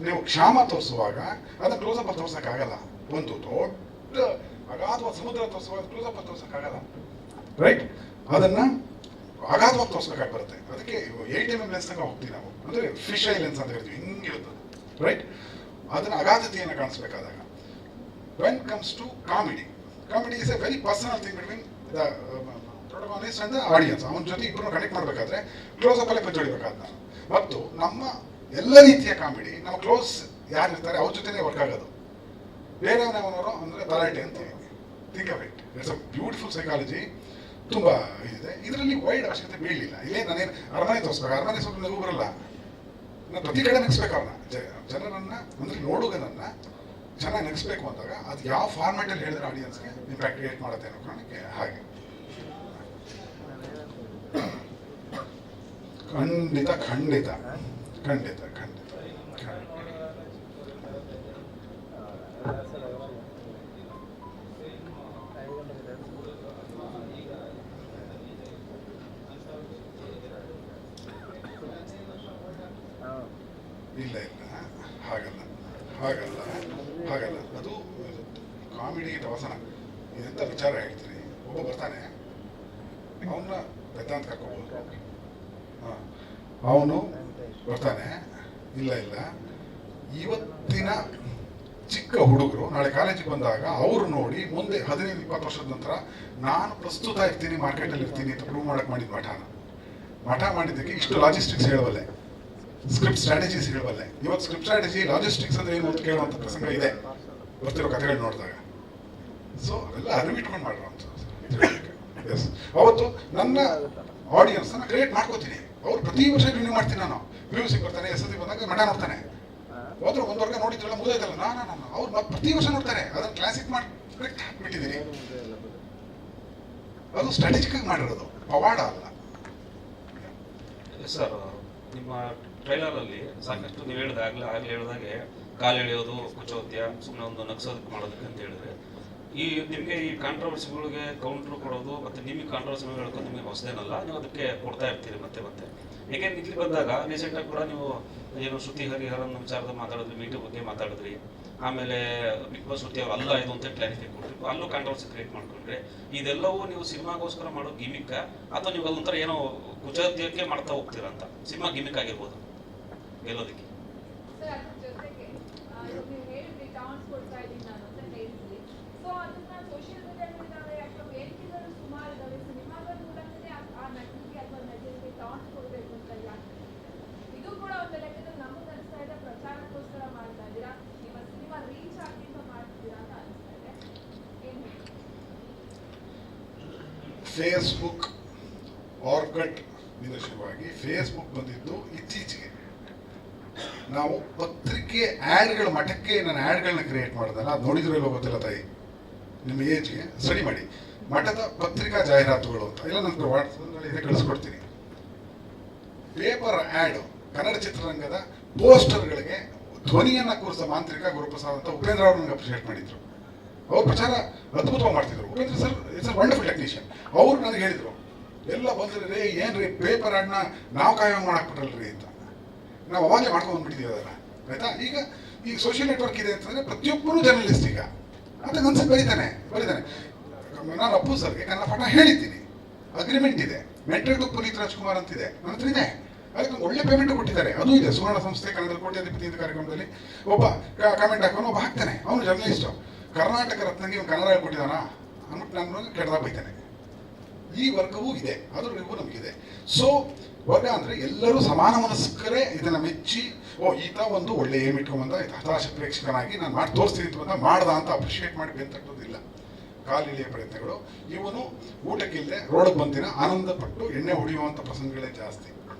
ನೀವು ಕ್ಷಾಮ ತೋರಿಸುವಾಗ ಅದನ್ನು ಕ್ಲೋಸಪ್ ತೋರ್ಸೋಕ್ಕಾಗಲ್ಲ. ಒಂದು ದೊಡ್ಡ ಅಗಾಧವಾದ ಸಮುದ್ರ ತೋರಿಸುವಾಗ ಕ್ಲೋಸಪ್ ತೋರ್ಸೋಕ್ಕಾಗಲ್ಲ, ರೈಟ್? ಅದನ್ನು ಅಗಾಧವಾಗಿ ತೋರಿಸ್ಬೇಕಾಗಿ ಬರುತ್ತೆ. ಅದಕ್ಕೆ 8 mm ಲೆನ್ಸ್ ತನಕ ಹೋಗ್ತೀವಿ ನಾವು, ಅಂದರೆ ಫಿಶ್ ಐ ಲೆನ್ಸ್ ಅಂತ ಹೇಳ್ತೀವಿ, ಹಿಂಗಿರುತ್ತದೆ, ರೈಟ್? ಅದನ್ನು ಅಗಾಧತೆಯನ್ನು ಕಾಣಿಸ್ಬೇಕಾದಾಗ when comes to comedy is a very personal thing between the protagonist and the audience. ಅವನ ಜೊತೆ ಇಬ್ಬರನ್ನು ಕನೆಕ್ಟ್ ಮಾಡಬೇಕಾದ್ರೆ ಕ್ಲೋಸಪ್ ಅಲ್ಲೇ ಪಂಚೊಡಿಬೇಕಾದ ನಾನು. ಮತ್ತು ನಮ್ಮ ಎಲ್ಲ ರೀತಿಯ ಕಾಮಿಡಿ ನಮ್ಮ ಕ್ಲೋಸ್ ಯಾರಿರ್ತಾರೆ ಅವ್ರ ಜೊತೆನೇ ವರ್ಕ್ ಆಗೋದು. ಬೇರೆಯವನವರು ಅಂದರೆ ತಲಾಟೆ ಅಂತೀವಿ. Think of it, it's a beautiful psychology. ತುಂಬ ಇದಿದೆ. ಇದರಲ್ಲಿ ವೈಡ್ ಅವಶ್ಯಕತೆ ಬೀಳಲಿಲ್ಲ. ಇಲ್ಲೇ ನಾನೇನು ಅರಮನೆ ತೋರಿಸ್ಬೇಕು, ಅರಮನೆ ಸ್ವಲ್ಪ ನಗು ಬರಲ್ಲ. ನಾನು ಪ್ರತಿ ಕಡೆ ನೆನೆಸ್ಬೇಕು ಅವ್ರನ್ನ, ಜನರನ್ನು ಅಂದರೆ ನೋಡುಗನನ್ನು ಚೆನ್ನಾಗಿ ನೆನೆಸ್ಬೇಕು ಅಂದಾಗ ಅದು ಯಾವ ಫಾರ್ಮ್ಯಾಟಲ್ಲಿ ಹೇಳಿದ್ರೆ ಆಡಿಯನ್ಸ್ಗೆ ಇಂಪ್ಯಾಕ್ಟ್ ಕ್ರಿಯೇಟ್ ಮಾಡುತ್ತೆ ಅನ್ನೋ ಕಾರಣಕ್ಕೆ ಹಾಗೆ. ಖಂಡಿತ ಖಂಡಿತ ಖಂಡಿತ ಖಂಡಿತ ಇಲ್ಲ ಹಾಗಲ್ಲ ಹಾಗಲ್ಲ ಹಾಗಲ್ಲ. ಅದು ಕಾಮಿಡಿ ಪ್ರವಾಸನ. ಇದೆಂತ ವಿಚಾರ ಹೇಳ್ತೀನಿ. ಒಬ್ಬ ಬರ್ತಾನೆ, ಅವನ್ನ ವೇದಾಂತ ಕರ್ಕೋಬೋದು. ಅವನು ಬರ್ತಾನೆ, ಇಲ್ಲ ಇವತ್ತಿನ ಚಿಕ್ಕ ಹುಡುಗರು ನಾಳೆ ಕಾಲೇಜಿಗೆ ಬಂದಾಗ ಅವರು ನೋಡಿ ಮುಂದೆ 15-20 ವರ್ಷದ ನಂತರ ನಾನು ಪ್ರಸ್ತುತ ಇರ್ತೀನಿ, ಮಾರ್ಕೆಟಲ್ಲಿ ಇರ್ತೀನಿ ಅಂತ ಪ್ರೂವ್ ಮಾಡಕ್ಕೆ ಮಾಡಿದ ಮಠ ಮಾಡಿದ್ದಕ್ಕೆ ಇಷ್ಟು ಲಾಜಿಸ್ಟಿಕ್ಸ್ ಹೇಳಬಲ್ಲೆ, ಸ್ಕ್ರಿಪ್ಟ್ ಸ್ಟ್ರಾಟಜೀಸ್ ಹೇಳಬಲ್ಲೆ. ಇವತ್ತು ಸ್ಕ್ರಿಪ್ಟ್ ಸ್ಟ್ರಾಟಜಿ ಲಾಜಿಸ್ಟಿಕ್ಸ್ ಅಂದ್ರೆ ಏನು ಅಂತ ಕೇಳುವಂಥ ಪ್ರಸಂಗ ಇದೆ ಬರ್ತಿರೋ ಕಥೆಗಳು ನೋಡಿದಾಗ. ಸೊ ಅವೆಲ್ಲ ಅರಿವಿಟ್ಕೊಂಡು ಮಾಡಿರೋಂಥ. ಎಸ್, ಅವತ್ತು ನನ್ನ ಆಡಿಯನ್ಸ್ನ ಕ್ರಿಯೇಟ್ ಮಾಡ್ಕೋತೀನಿ. ಅವ್ರು ಪ್ರತಿ ವರ್ಷ ರಿನ್ಯೂ ಮಾಡ್ತೀನಿ ನಾನು. ಮ್ಯೂಸಿಕ್ ಬರ್ತಾನೆ, ಎಸ್ ಬಂದಾಗ ಮಠ ನೋಡ್ತಾನೆ, ಹೋದ್ರು ಒಂದು ವರ್ಗ ನೋಡಿದ್ರಲ್ಲ ಮುಗಿದೈತಲ್ಲ, ನಾನು ಅವ್ರು ಪ್ರತಿ ವರ್ಷ ನೋಡ್ತಾರೆ. ಅದನ್ನು ಕ್ಲಾಸಿಕ್ ಮಾಡಿ ಹಾಕ್ಬಿಟ್ಟಿದ್ದೀನಿ. ಅದು ಸ್ಟ್ರಾಟಜಿಕ್ ಆಗಿ ಮಾಡಿರೋದು, ಪವಾಡ ಅಲ್ಲ ಸರ್. ನಿಮ್ಮ ಟ್ರೈಲರಲ್ಲಿ ಸಾಕಷ್ಟು ನೀವು ಆಗ್ಲೇ ಹೇಳಿದಾಗೆ ಕಾಲು ಎಳೆಯೋದು, ಕುಚೋದ್ಯ, ಸುಮ್ಮನೆ ಒಂದು ನಗ್ಸೋದಕ್ಕೆ ಮಾಡೋದಕ್ಕೆ ಅಂತ ಹೇಳಿದ್ರೆ, ಈ ನಿಮಗೆ ಈ ಕಾಂಟ್ರವರ್ಸಿಗಳಿಗೆ ಕೌಂಟ್ರ್ ಕೊಡೋದು ಮತ್ತು ನಿಮಗೆ ಕಾಂಟ್ರವರ್ಸಿಗಳು ಹೇಳ್ಕೊಂಡು ನಿಮಗೆ ಹೊಸದೇನಲ್ಲ, ನೀವು ಅದಕ್ಕೆ ಕೊಡ್ತಾ ಇರ್ತೀರಿ ಮತ್ತೆ. ಏಕೆಂದ್ರೆ ಇಲ್ಲಿ ಬಂದಾಗ ರೀಸೆಂಟಾಗಿ ಕೂಡ ನೀವು ಏನು ಶ್ರುತಿ ಹರಿಹರನ್ ವಿಚಾರದ ಮಾತಾಡಿದ್ರಿ, ಮೀಟು ಬಗ್ಗೆ ಮಾತಾಡಿದ್ರಿ, ಆಮೇಲೆ ಬಿಗ್ ಬಾಸ್ ಶ್ರುತಿ ಅವರು ಅಲ್ಲ ಇದು ಅಂತ ಕ್ಲಾರಿಫೈ ಕೊಟ್ರಿ, ಅಲ್ಲೂ ಕಾಂಟ್ರವರ್ಸಿ ಕ್ರಿಯೇಟ್ ಮಾಡ್ಕೊಂಡ್ರೆ. ಇದೆಲ್ಲವೂ ನೀವು ಸಿನಿಮಾಗೋಸ್ಕರ ಮಾಡೋ ಗಿಮಿಕ್ ಅಥವಾ ನೀವು ಅದೊಂಥರ ಏನೋ ಕುಚೋದ್ಯಕ್ಕೆ ಮಾಡ್ತಾ ಹೋಗ್ತೀರಾ ಅಂತ? ಸಿನಿಮಾ ಗಿಮಿಕ್ ಆಗಿರ್ಬೋದು ಗೆಲ್ಲೋದಕ್ಕೆ. ಜೊತೆಗೆ ನೀವು ಹೇಳಿದ್ರಿ ಚಾನ್ಸ್ ಕೊಡ್ತಾ ಇದ್ದೀನಿ ನಾನು ಅಂತ ಹೇಳಿದ್ರಿ. ಸೊ ಅದು ಫೇಸ್ಬುಕ್ ಆರ್ಗಟ್ ಇಂದ ಶುರುವಾಗಿ ಫೇಸ್ಬುಕ್ ಬಂದಿದ್ದು ಇತ್ತೀಚೆಗೆ. ನಾವು ಪತ್ರಿಕೆ ಆ್ಯಡ್ಗಳ ಮಠಕ್ಕೆ ನಾನು ಆ್ಯಡ್ಗಳನ್ನ ಕ್ರಿಯೇಟ್ ಮಾಡೋದಲ್ಲ, ಅದು ನೋಡಿದ್ರು ಇಲ್ಲೋ ಗೊತ್ತಿಲ್ಲ ತಾಯಿ, ನಿಮ್ಮ ಏಜ್ಗೆ ಸ್ಟಡಿ ಮಾಡಿ. ಮಠದ ಪತ್ರಿಕಾ ಜಾಹೀರಾತುಗಳು ಅಂತ ಇಲ್ಲ ನನ್ನ ವಾಟ್ಸಪ್ನಲ್ಲಿ ಇದೆ, ಕಳಿಸ್ಕೊಡ್ತೀನಿ. ಪೇಪರ್ ಆ್ಯಡ್, ಕನ್ನಡ ಚಿತ್ರರಂಗದ ಪೋಸ್ಟರ್ಗಳಿಗೆ ಧ್ವನಿಯನ್ನ ಕೂರಿಸಿದ ಮಾಂತ್ರಿಕ ಗುರುಪ್ರಸಾದ್ ಅಂತ ಉಪೇಂದ್ರ ಅವರು ನನಗೆ ಅಪ್ರಿಷಿಯೇಟ್ ಮಾಡಿದ್ರು. ಅವ್ರು ಪ್ರಚಾರ ಅದ್ಭುತವಾಗಿ ಮಾಡ್ತಿದ್ರು. Upendra sir it's a wonderful technician. ಅವ್ರು ನನಗೆ ಹೇಳಿದ್ರು, ಎಲ್ಲ ಬಂದ್ರೆ ರೇ ಏನ್ರಿ ಪೇಪರ್ ಆ್ಯಡ್ನ ನಾವು ಕಾಯಂ ಮಾಡಾಕ್ಬಿಟ್ರಲ್ರಿ ಅಂತ. ನಾವು ಅವಾಗಲೇ ಮಾಡ್ಕೊಂಡು ಬಂದ್ಬಿಟ್ಟಿದ್ದೀವಿ ಅದನ್ನ, ಆಯ್ತಾ. ಈಗ ಸೋಷಿಯಲ್ ನೆಟ್ವರ್ಕ್ ಇದೆ ಅಂತಂದ್ರೆ ಪ್ರತಿಯೊಬ್ಬರು ಜರ್ನಲಿಸ್ಟ್ ಈಗ ಅಂತ ಅನ್ಸಿ ಬರೀತಾನೆ. ನಾನು ಅಪ್ಪು ಸರ್ಗೆ ಕನ್ನಡ ಪಾಠ ಹೇಳಿದ್ದೀನಿ, ಅಗ್ರಿಮೆಂಟ್ ಇದೆ. ಮೆಂಟರ್ ಪುನೀತ್ ರಾಜ್ಕುಮಾರ್ ಅಂತಿದೆ, ನನ್ನ ಹತ್ರ ಇದೆ. ಅದಕ್ಕೆ ಒಳ್ಳೆ ಪೇಮೆಂಟ್ ಕೊಟ್ಟಿದ್ದಾರೆ, ಅದು ಇದೆ. ಸುವರ್ಣ ಸಂಸ್ಥೆ ಕನ್ನಡ ಕೋಟ್ಯಾಧಿಪತಿ ಅಂತ ಕಾರ್ಯಕ್ರಮದಲ್ಲಿ ಒಬ್ಬ ಕಾಮೆಂಟ್ ಹಾಕೋನು ಒಬ್ಬ ಹಾಕ್ತಾನೆ, ಅವನು ಜರ್ನಲಿಸ್ಟು. ಕರ್ನಾಟಕ ರತ್ನಗೆ ಇವ್ನು ಕನ್ನಡ ಹೇಳ್ಕೊಟ್ಟಿದ್ದಾನ ಅಂದ್ಬಿಟ್ಟು ನಾನು ಕೆಟ್ಟದಾಗ ಬೈತಾನೆ. ಈ ವರ್ಗವೂ ಇದೆ, ಅದ್ರಿಗೂ ನಮಗಿದೆ. ಸೊ ವರ್ಗ ಅಂದ್ರೆ ಎಲ್ಲರೂ ಸಮಾನ ಮನಸ್ಕರೇ ಇದನ್ನ ಮೆಚ್ಚಿ, ಓ ಈತ ಒಂದು ಒಳ್ಳೆ ಏಮ್ ಇಟ್ಕೊಂಬಂದ, ಹತಾಶ ಪ್ರೇಕ್ಷಕನಾಗಿ ನಾನು ಮಾಡಿ ತೋರಿಸ್ತೀನಿ ಅಂತ ಮಾಡ್ದ ಅಂತ ಅಪ್ರಿಷಿಯೇಟ್ ಮಾಡಿ ಬೆಂತಟ್ಟೋದಿಲ್ಲ. ಕಾಲಿಳಿಯ ಪ್ರಯತ್ನಗಳು. ಇವನು ಊಟಕ್ಕಿಲ್ಲದೆ ರೋಡ್ಗೆ ಬಂದಿನ ಆನಂದ ಪಟ್ಟು ಎಣ್ಣೆ ಹೊಡೆಯುವಂಥ ಪ್ರಸಂಗಗಳೇ ಜಾಸ್ತಿ.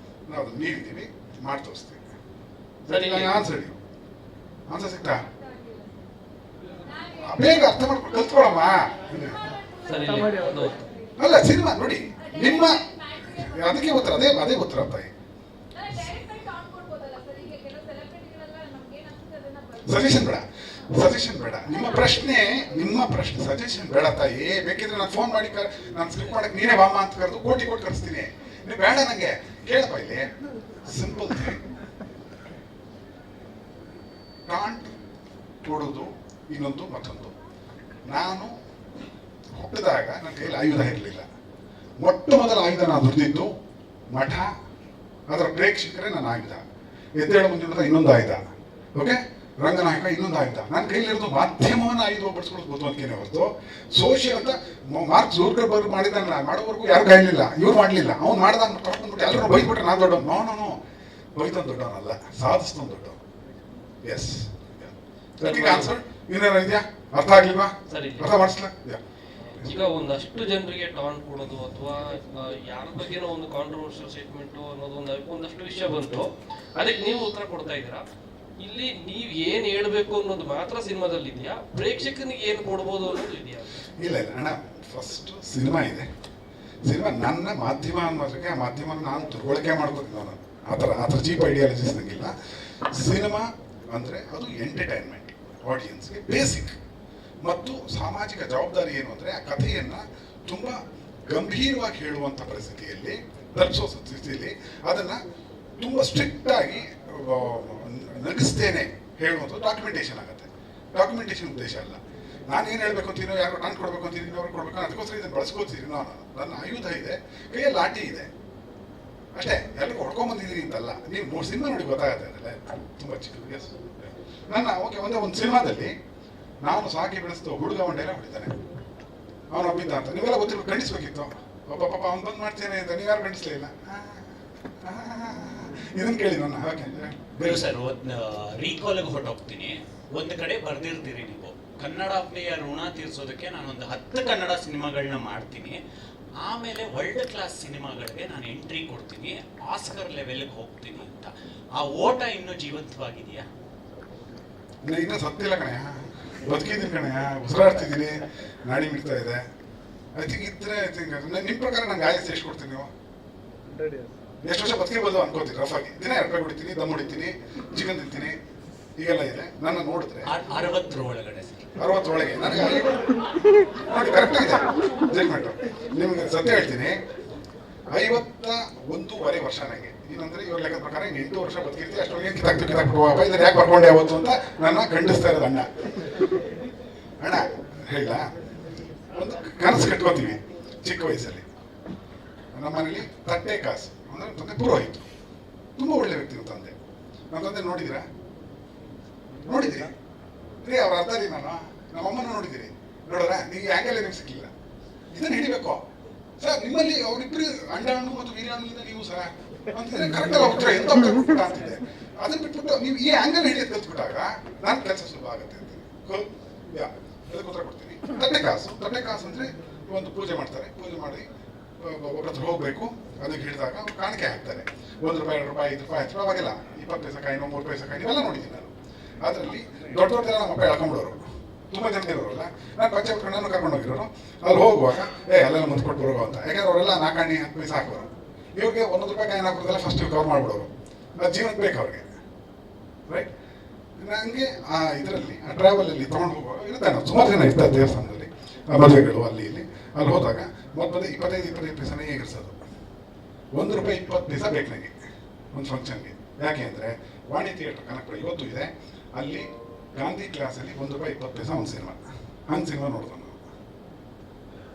ನಾವು ಅದನ್ನ ನೀಡಿದ್ದೀವಿ, ಮಾಡಿ ತೋರಿಸ್ತೀವಿ. ಆನ್ಸರ್ ಸಿಗ್ತಾ? ಬೇಗ ಅರ್ಥ ಮಾಡ್ಕೊಂಡು ಕಲ್ತ್ಕೊಳಮ್ಮ. ಅಲ್ಲ ಸಿನಿಮಾ ನೋಡಿ, ನಿಮ್ಮ ಅದಕ್ಕೆ ಉತ್ತರ, ಅದೇ ಉತ್ತರ ತಾಯಿ. ಸಜೆಷನ್ ಬೇಡ. ನಿಮ್ಮ ಪ್ರಶ್ನೆ ಸಜೆಷನ್ ಬೇಡ ತಾಯಿ. ಬೇಕಿದ್ರೆ ನಾನು ಫೋನ್ ಮಾಡಿ ನಾನು ಸ್ಲಿಪ್ ಮಾಡಕ್ಕೆ ನೀನೇ ಬಾಮ ಅಂತ ಕರೆದು ಕೋಟಿ ಕಳಿಸ್ತೀನಿ. ನೀವು ಬೇಡ ನಂಗೆ ಕೇಳಪ್ಪ. ಇಲ್ಲಿ ಸಿಂಪಲ್ ಕಾಂಟ್ ಕೊಡೋದು ಇನ್ನೊಂದು ಮತ್ತೊಂದು. ನಾನು ಹುಟ್ಟಿದಾಗ ನನ್ನ ಕೈಯಲ್ಲಿ ಆಯುಧ ಇರಲಿಲ್ಲ. ಮೊಟ್ಟ ಮೊದಲ ಆಯುಧ ನಾನು ದುಡಿದಿದ್ದು ಮಠ, ಅದರ ಪ್ರೇಕ್ಷಕರೇ ನನ್ನ ಆಯುಧ. ಎದ್ದೇಳು ಮುಂದಿನ ಇನ್ನೊಂದು ಆಯುಧ, ಓಕೆ, ರಂಗನಾಯಕ ಇನ್ನೊಂದು ಆಯುಧ. ನನ್ನ ಕೈಲಿರೋದು ಮಾಧ್ಯಮವನ್ನು ಆಯುಧ ಬಡಿಸ್ಕೊಳ್ಳೋದು ಬುದ್ಧಿವಂತಿಕೆನೇ ಹೊರತು ಸೋಷಿಯಲ್ ಅಂತ ಮಾರ್ಕ್ ಜೂರ್ಗರ್ಬರ್ಗ್ ಮಾಡಿದಾನಲ್ಲ, ಮಾಡೋವರೆಗೂ ಯಾರು ಕೈಲಿಲ್ಲ, ಇವ್ರು ಮಾಡಲಿಲ್ಲ. ಅವ್ನು ಮಾಡ್ದ ಕರ್ಕೊಂಡ್ಬಿಟ್ಟು ಎಲ್ಲರೂ ಬೈದ್ಬಿಟ್ರೆ ನಾನು ದೊಡ್ಡವನು. ನೋ ಬೈತಂದು ದೊಡ್ಡವನಲ್ಲ, ಸಾಧಿಸ್ತಂದು ದೊಡ್ಡವನು. ಎಸ್ ಆನ್ಸರ್ ಇನ್ನೇನೋ ಇದೆಯಾ? ಅರ್ಥ ಆಗ್ಲಿಲ್ವಾ? ಅರ್ಥ ಮಾಡಿಸ್ಲಾ? ಈಗ ಒಂದಷ್ಟು ಜನರಿಗೆ ಟಾನ್ ಕೊಡೋದು ಅಥವಾ ಯಾರ ಬಗ್ಗೆನೋ ಒಂದು ಕಾಂಟ್ರವರ್ಷಿಯಲ್ ಸ್ಟೇಟ್ಮೆಂಟ್ ಅನ್ನೋದು ಒಂದಷ್ಟು ವಿಷಯ ಬಂತು, ಅದಕ್ಕೆ ನೀವು ಉತ್ತರ ಕೊಡ್ತಾ ಇದ್ದೀರಾ. ಇಲ್ಲಿ ನೀವ್ ಏನ್ ಹೇಳ್ಬೇಕು ಅನ್ನೋದು ಮಾತ್ರ ಸಿನಿಮಾದಲ್ಲಿ ಇದೆಯಾ, ಪ್ರೇಕ್ಷಕನಿಗೆ ಏನ್ ಕೊಡ್ಬೋದು ಅನ್ನೋದು ಇದೆಯಾ? ಇಲ್ಲ ಅಣ್ಣ, ಫಸ್ಟ್ ಸಿನಿಮಾ ಇದೆ. ಸಿನಿಮಾ ನನ್ನ ಮಾಧ್ಯಮ ಅನ್ನೋದಕ್ಕೆ ಆ ಮಾಧ್ಯಮ ನಾನು ದುರ್ಬಳಕೆ ಮಾಡ್ಕೋತೀನಿ. ನಾನು ಆ ಥರ ಚೀಪ್ ಐಡಿಯಾಲಜೀಸ್ ನಂಗಿಲ್ಲ. ಸಿನಿಮಾ ಅಂದರೆ ಅದು ಎಂಟರ್ಟೈನ್ಮೆಂಟ್, ಆಡಿಯನ್ಸ್ಗೆ ಬೇಸಿಕ್. ಮತ್ತು ಸಾಮಾಜಿಕ ಜವಾಬ್ದಾರಿ ಏನು ಅಂದರೆ ಆ ಕಥೆಯನ್ನು ತುಂಬ ಗಂಭೀರವಾಗಿ ಹೇಳುವಂಥ ಪರಿಸ್ಥಿತಿಯಲ್ಲಿ ತಲುಪಿಸೋ ಸ್ಥಿತಿಯಲ್ಲಿ ಅದನ್ನು ತುಂಬ ಸ್ಟ್ರಿಕ್ಟಾಗಿ ನಗಿಸ್ತೇನೆ ಹೇಳುವಂಥದ್ದು ಡಾಕ್ಯುಮೆಂಟೇಷನ್ ಆಗುತ್ತೆ. ಡಾಕ್ಯುಮೆಂಟೇಷನ್ ಉದ್ದೇಶ ಅಲ್ಲ. ನಾನೇನು ಹೇಳಬೇಕು ಅಂತೀನೋ, ಯಾರು ನಾನು ಕೊಡಬೇಕು ಅಂತೀನಿ, ಇನ್ನೊಬ್ರು ಕೊಡಬೇಕು, ಅದಕ್ಕೋಸ್ಕರ ಇದನ್ನು ಬಳಸ್ಕೋತೀರಿ. ನನ್ನ ಆಯುಧ ಇದೆ, ಕೈಯಲ್ಲಿ ಲಾಠಿ ಇದೆ ಅಷ್ಟೇ. ಎಲ್ಲರಿಗೂ ಹೊಡ್ಕೊಂಬಂದಿದ್ದೀನಿ ಅಂತಲ್ಲ. ನೀವು ಸಿನಿಮಾ ನೋಡಿ ಗೊತ್ತಾಗುತ್ತೆ ಅದೆಲ್ಲ ತುಂಬ ಚಿಕ್ಕ. ಎಸ್, ಒಂದು ಸಿನಿಮಾದಲ್ಲಿ ನಾನು ಸಾಕಿ ಬೆಳೆಸ್ತು ಹುಡುಗ ಒಂಡೆಲ್ಲ ಹೊಡಿತಾನೆ, ಅವನು ಒಬ್ಬಿದ್ದ ಅಂತ ನೀವೆಲ್ಲ ಗೊತ್ತಿಲ್ಲ, ಖಂಡಿಸ್ಬೇಕಿತ್ತು. ಒಬ್ಬ ಪಾಪ ಅವ್ನು ಬಂದು ಮಾಡ್ತೇನೆ ಅಂತ ನೀವ್ಯಾರು ಖಂಡಿಸ್ಲೇ ಇಲ್ಲ. ಇದನ್ನು ಕೇಳಿ ನನ್ನ ಹಾಗೆ ಸರ್, ರೀಕಾಲ್ಗೆ ಹೊರಟೋಗ್ತೀನಿ. ಒಂದು ಕಡೆ ಬರ್ದಿರ್ತೀರಿ ನೀವು, ಕನ್ನಡಾಂಬೆಯ ಋಣ ತೀರ್ಸೋದಕ್ಕೆ ನಾನೊಂದು 10 ಕನ್ನಡ ಸಿನಿಮಾಗಳನ್ನ ಮಾಡ್ತೀನಿ, ಆಮೇಲೆ ವರ್ಲ್ಡ್ ಕ್ಲಾಸ್ ಸಿನಿಮಾಗಳಿಗೆ ನಾನು ಎಂಟ್ರಿ ಕೊಡ್ತೀನಿ, ಆಸ್ಕರ್ ಲೆವೆಲ್ಗೆ ಹೋಗ್ತೀನಿ ಅಂತ. ಆ ಓಟ ಇನ್ನೂ ಜೀವಂತವಾಗಿದೆಯಾ? ಇನ್ನೂ ಸತ್ತಿಲ್ಲ ಕಣೆಯ, ಬದುಕಿದ್ದೀನಿ ಕಣೆಯ, ಉಸಿರಾಡ್ತಿದ್ದೀನಿ, ನಾಡಿ ಮಿಡ್ತಾ ಇದೆ. ಐ ಥಿಂಕ್ ನಿಮ್ಮ ಪ್ರಕಾರ ನಂಗೆ ಆಯಸ್ಸು ಎಷ್ಟು ಕೊಡ್ತೀನಿ ನೀವು? ಎಷ್ಟು ವರ್ಷ ಬದುಕಿರ್ಬೋದು ಅನ್ಕೋತೀನಿ ರಫಾಗಿ. ದಿನ 2 ರೂಪಾಯಿ ಹೊಡಿತೀನಿ, ದಮ್ ಹೊಡಿತೀನಿ, ಚಿಕನ್ ತಿಂತೀನಿ, ಈಗೆಲ್ಲ ಇದೆ. ನನ್ನ ನೋಡಿದ್ರೆ 60 ಒಳಗಡೆ 60 ಒಳಗೆ ನನಗೆ ನೋಡಿ ಕರೆಕ್ಟ್ ಇದೆ ಜಜ್ಮೆಂಟ್. ನಿಮ್ಗೆ ಸತ್ಯ ಹೇಳ್ತೀನಿ, 51 ವರ್ಷ ನನಗೆ. ಏನಂದ್ರೆ ಇವ್ರ ಲೆಕ್ಕದ ಪ್ರಕಾರ 8 ವರ್ಷ ಬದುಕಿರ್ತೀವಿ, ಅಷ್ಟೊಳಗೆ ಕಿತ್ತಾಕ್ಬಿಟ್ಟು ಇದನ್ನ ಯಾಕೆ ಬರ್ಕೊಂಡೆ ಯಾವತ್ತು ಅಂತ ನನ್ನ ಖಂಡಿಸ್ತಾ ಇರೋದು ಅಣ್ಣ ಹೇಳ. ಒಂದು ಕನಸು ಕಟ್ಕೋತೀವಿ ಚಿಕ್ಕ ವಯಸ್ಸಲ್ಲಿ. ನಮ್ಮ ಮನೇಲಿ ತಟ್ಟೆ ಕಾಸು ಅಂದ್ರೆ ತಂದೆ ಪುರೋಹಿತು, ತುಂಬಾ ಒಳ್ಳೆ ವ್ಯಕ್ತಿ ತಂದೆ. ನಮ್ಮ ತಂದೆ ನೋಡಿದಿರಿ ರೀ, ಅವ್ರ ಅರ್ಧ ರೀ. ನಮ್ಮಮ್ಮನ ನೋಡಿದಿರಿ, ನೋಡ್ರ ನೀವು ಆ್ಯಂಗಲ್ ನಿಮ್ಗೆ ಸಿಕ್ಕಿಲ್ಲ. ಇದನ್ನ ಹಿಡಿಬೇಕು ಸರ್. ನಿಮ್ಮಲ್ಲಿ ಅವರಿಬ್ಬರು ಅಂಡಾಣು ಮತ್ತು ವೀರ್ಯಾಣುವಿಂದ ನೀವು ಸರ್ ಅಂತಂದ್ರೆ ಕರೆಕ್ಟ್ ಅಲ್ಲ ಉತ್ತರ, ಎಂತ ಬಿಟ್ಬಿಟ್ಟ ಅಂತಿದೆ. ಅದನ್ನ ಬಿಟ್ಬಿಟ್ಟು ನೀವು ಈ ಆ್ಯಂಗಲ್ ಹಿಡಿಯೋದು ಕಲ್ತ್ಬಿಟ್ಟಾಗ ನನ್ನ ಕೆಲಸ ಸುಲಭ ಆಗುತ್ತೆ ಅಂತೀನಿ. ಅದಕ್ಕೆ ಉತ್ತರ ಕೊಡ್ತೀನಿ. ತಟ್ಟೆ ಕಾಸು ಅಂದ್ರೆ ಒಂದು ಪೂಜೆ ಮಾಡ್ತಾರೆ, ಪೂಜೆ ಮಾಡಿ ಒಬ್ಬರ ಹತ್ರ ಹೋಗಬೇಕು, ಅದಕ್ಕೆ ಹಿಡಿದಾಗ ಅವ್ರು ಕಾಣಿಕೆ ಹಾಕ್ತಾರೆ. ₹1, ₹2, ₹5, ₹10 ಅವಾಗೆಲ್ಲ 20 ಪೈಸೆ ಕಾಯಿನೋ 3 ಪೈಸೆ ಕಾಯಿನೋ ಇವೆಲ್ಲ ನೋಡಿದ್ದೀನಿ ನಾನು. ಅದರಲ್ಲಿ ದೊಡ್ಡ ದೊಡ್ಡದೆಲ್ಲ ನಮ್ಮ ಅಪ್ಪ ಎಳ್ಕೊಂಬಿಡೋರು, ತುಂಬ ಜನ ಇರೋರಲ್ಲ. ನಾನು ಪಚ್ಚೆ ಬಿಟ್ಕೊಂಡು ನಾನು ಕರ್ಕೊಂಡು ಹೋಗಿರೋರು. ಅಲ್ಲಿ ಹೋಗುವಾಗ ಅಲ್ಲೆಲ್ಲ ಮುಂದೆ ಕೊಟ್ಟು ಬರೋ ಅಂತ, ಯಾಕಂದ್ರೆ ಅವರೆಲ್ಲ 4 ಆಣೆ 10 ಪೈಸೆ ಹಾಕೋರು. ಇವ್ರಿಗೆ ₹1 ಕಾಯಿನ್ ಹಾಕೋದೆಲ್ಲ ಫಸ್ಟ್ ಕವರ್ ಮಾಡಿಬಿಡೋರು. ಅದು ಜೀವನಕ್ಕೆ ಬೇಕು ಅವ್ರಿಗೆ, ರೈಟ್? ನನಗೆ ಆ ಇದರಲ್ಲಿ ಆ ಟ್ರಾವೆಲಲ್ಲಿ ತೊಗೊಂಡು ಹೋಗುವಾಗ ಇರ್ತಾನೆ, ಸುಮಾರು ಜನ ಇರ್ತಾರೆ ದೇವಸ್ಥಾನದಲ್ಲಿ, ಮದುವೆಗಳು ಅಲ್ಲಿ ಇಲ್ಲಿ. ಅಲ್ಲಿ ಹೋದಾಗ ಮೊದಲು 25 ಪೈಸೆನೇ ಹೇಗಿರ್ಸೋದು. ₹1 20 ಪೈಸೆ ಬೇಕು ನನಗೆ ಒಂದು ಫಂಕ್ಷನ್ಗೆ. ಯಾಕೆ ಅಂದರೆ ವಾಣಿ ಥಿಯೇಟರ್ ಕನಕಪುರ ಇವತ್ತು ಇದೆ, ಅಲ್ಲಿ ಗಾಂಧಿ ಕ್ಲಾಸಲ್ಲಿ ₹1 20 ಪೈಸೆ ಒಂದು ಸಿನಿಮಾ, ಹಂಗೆ ಸಿನಿಮಾ ನೋಡ್ತಾನೆ ನಾವು.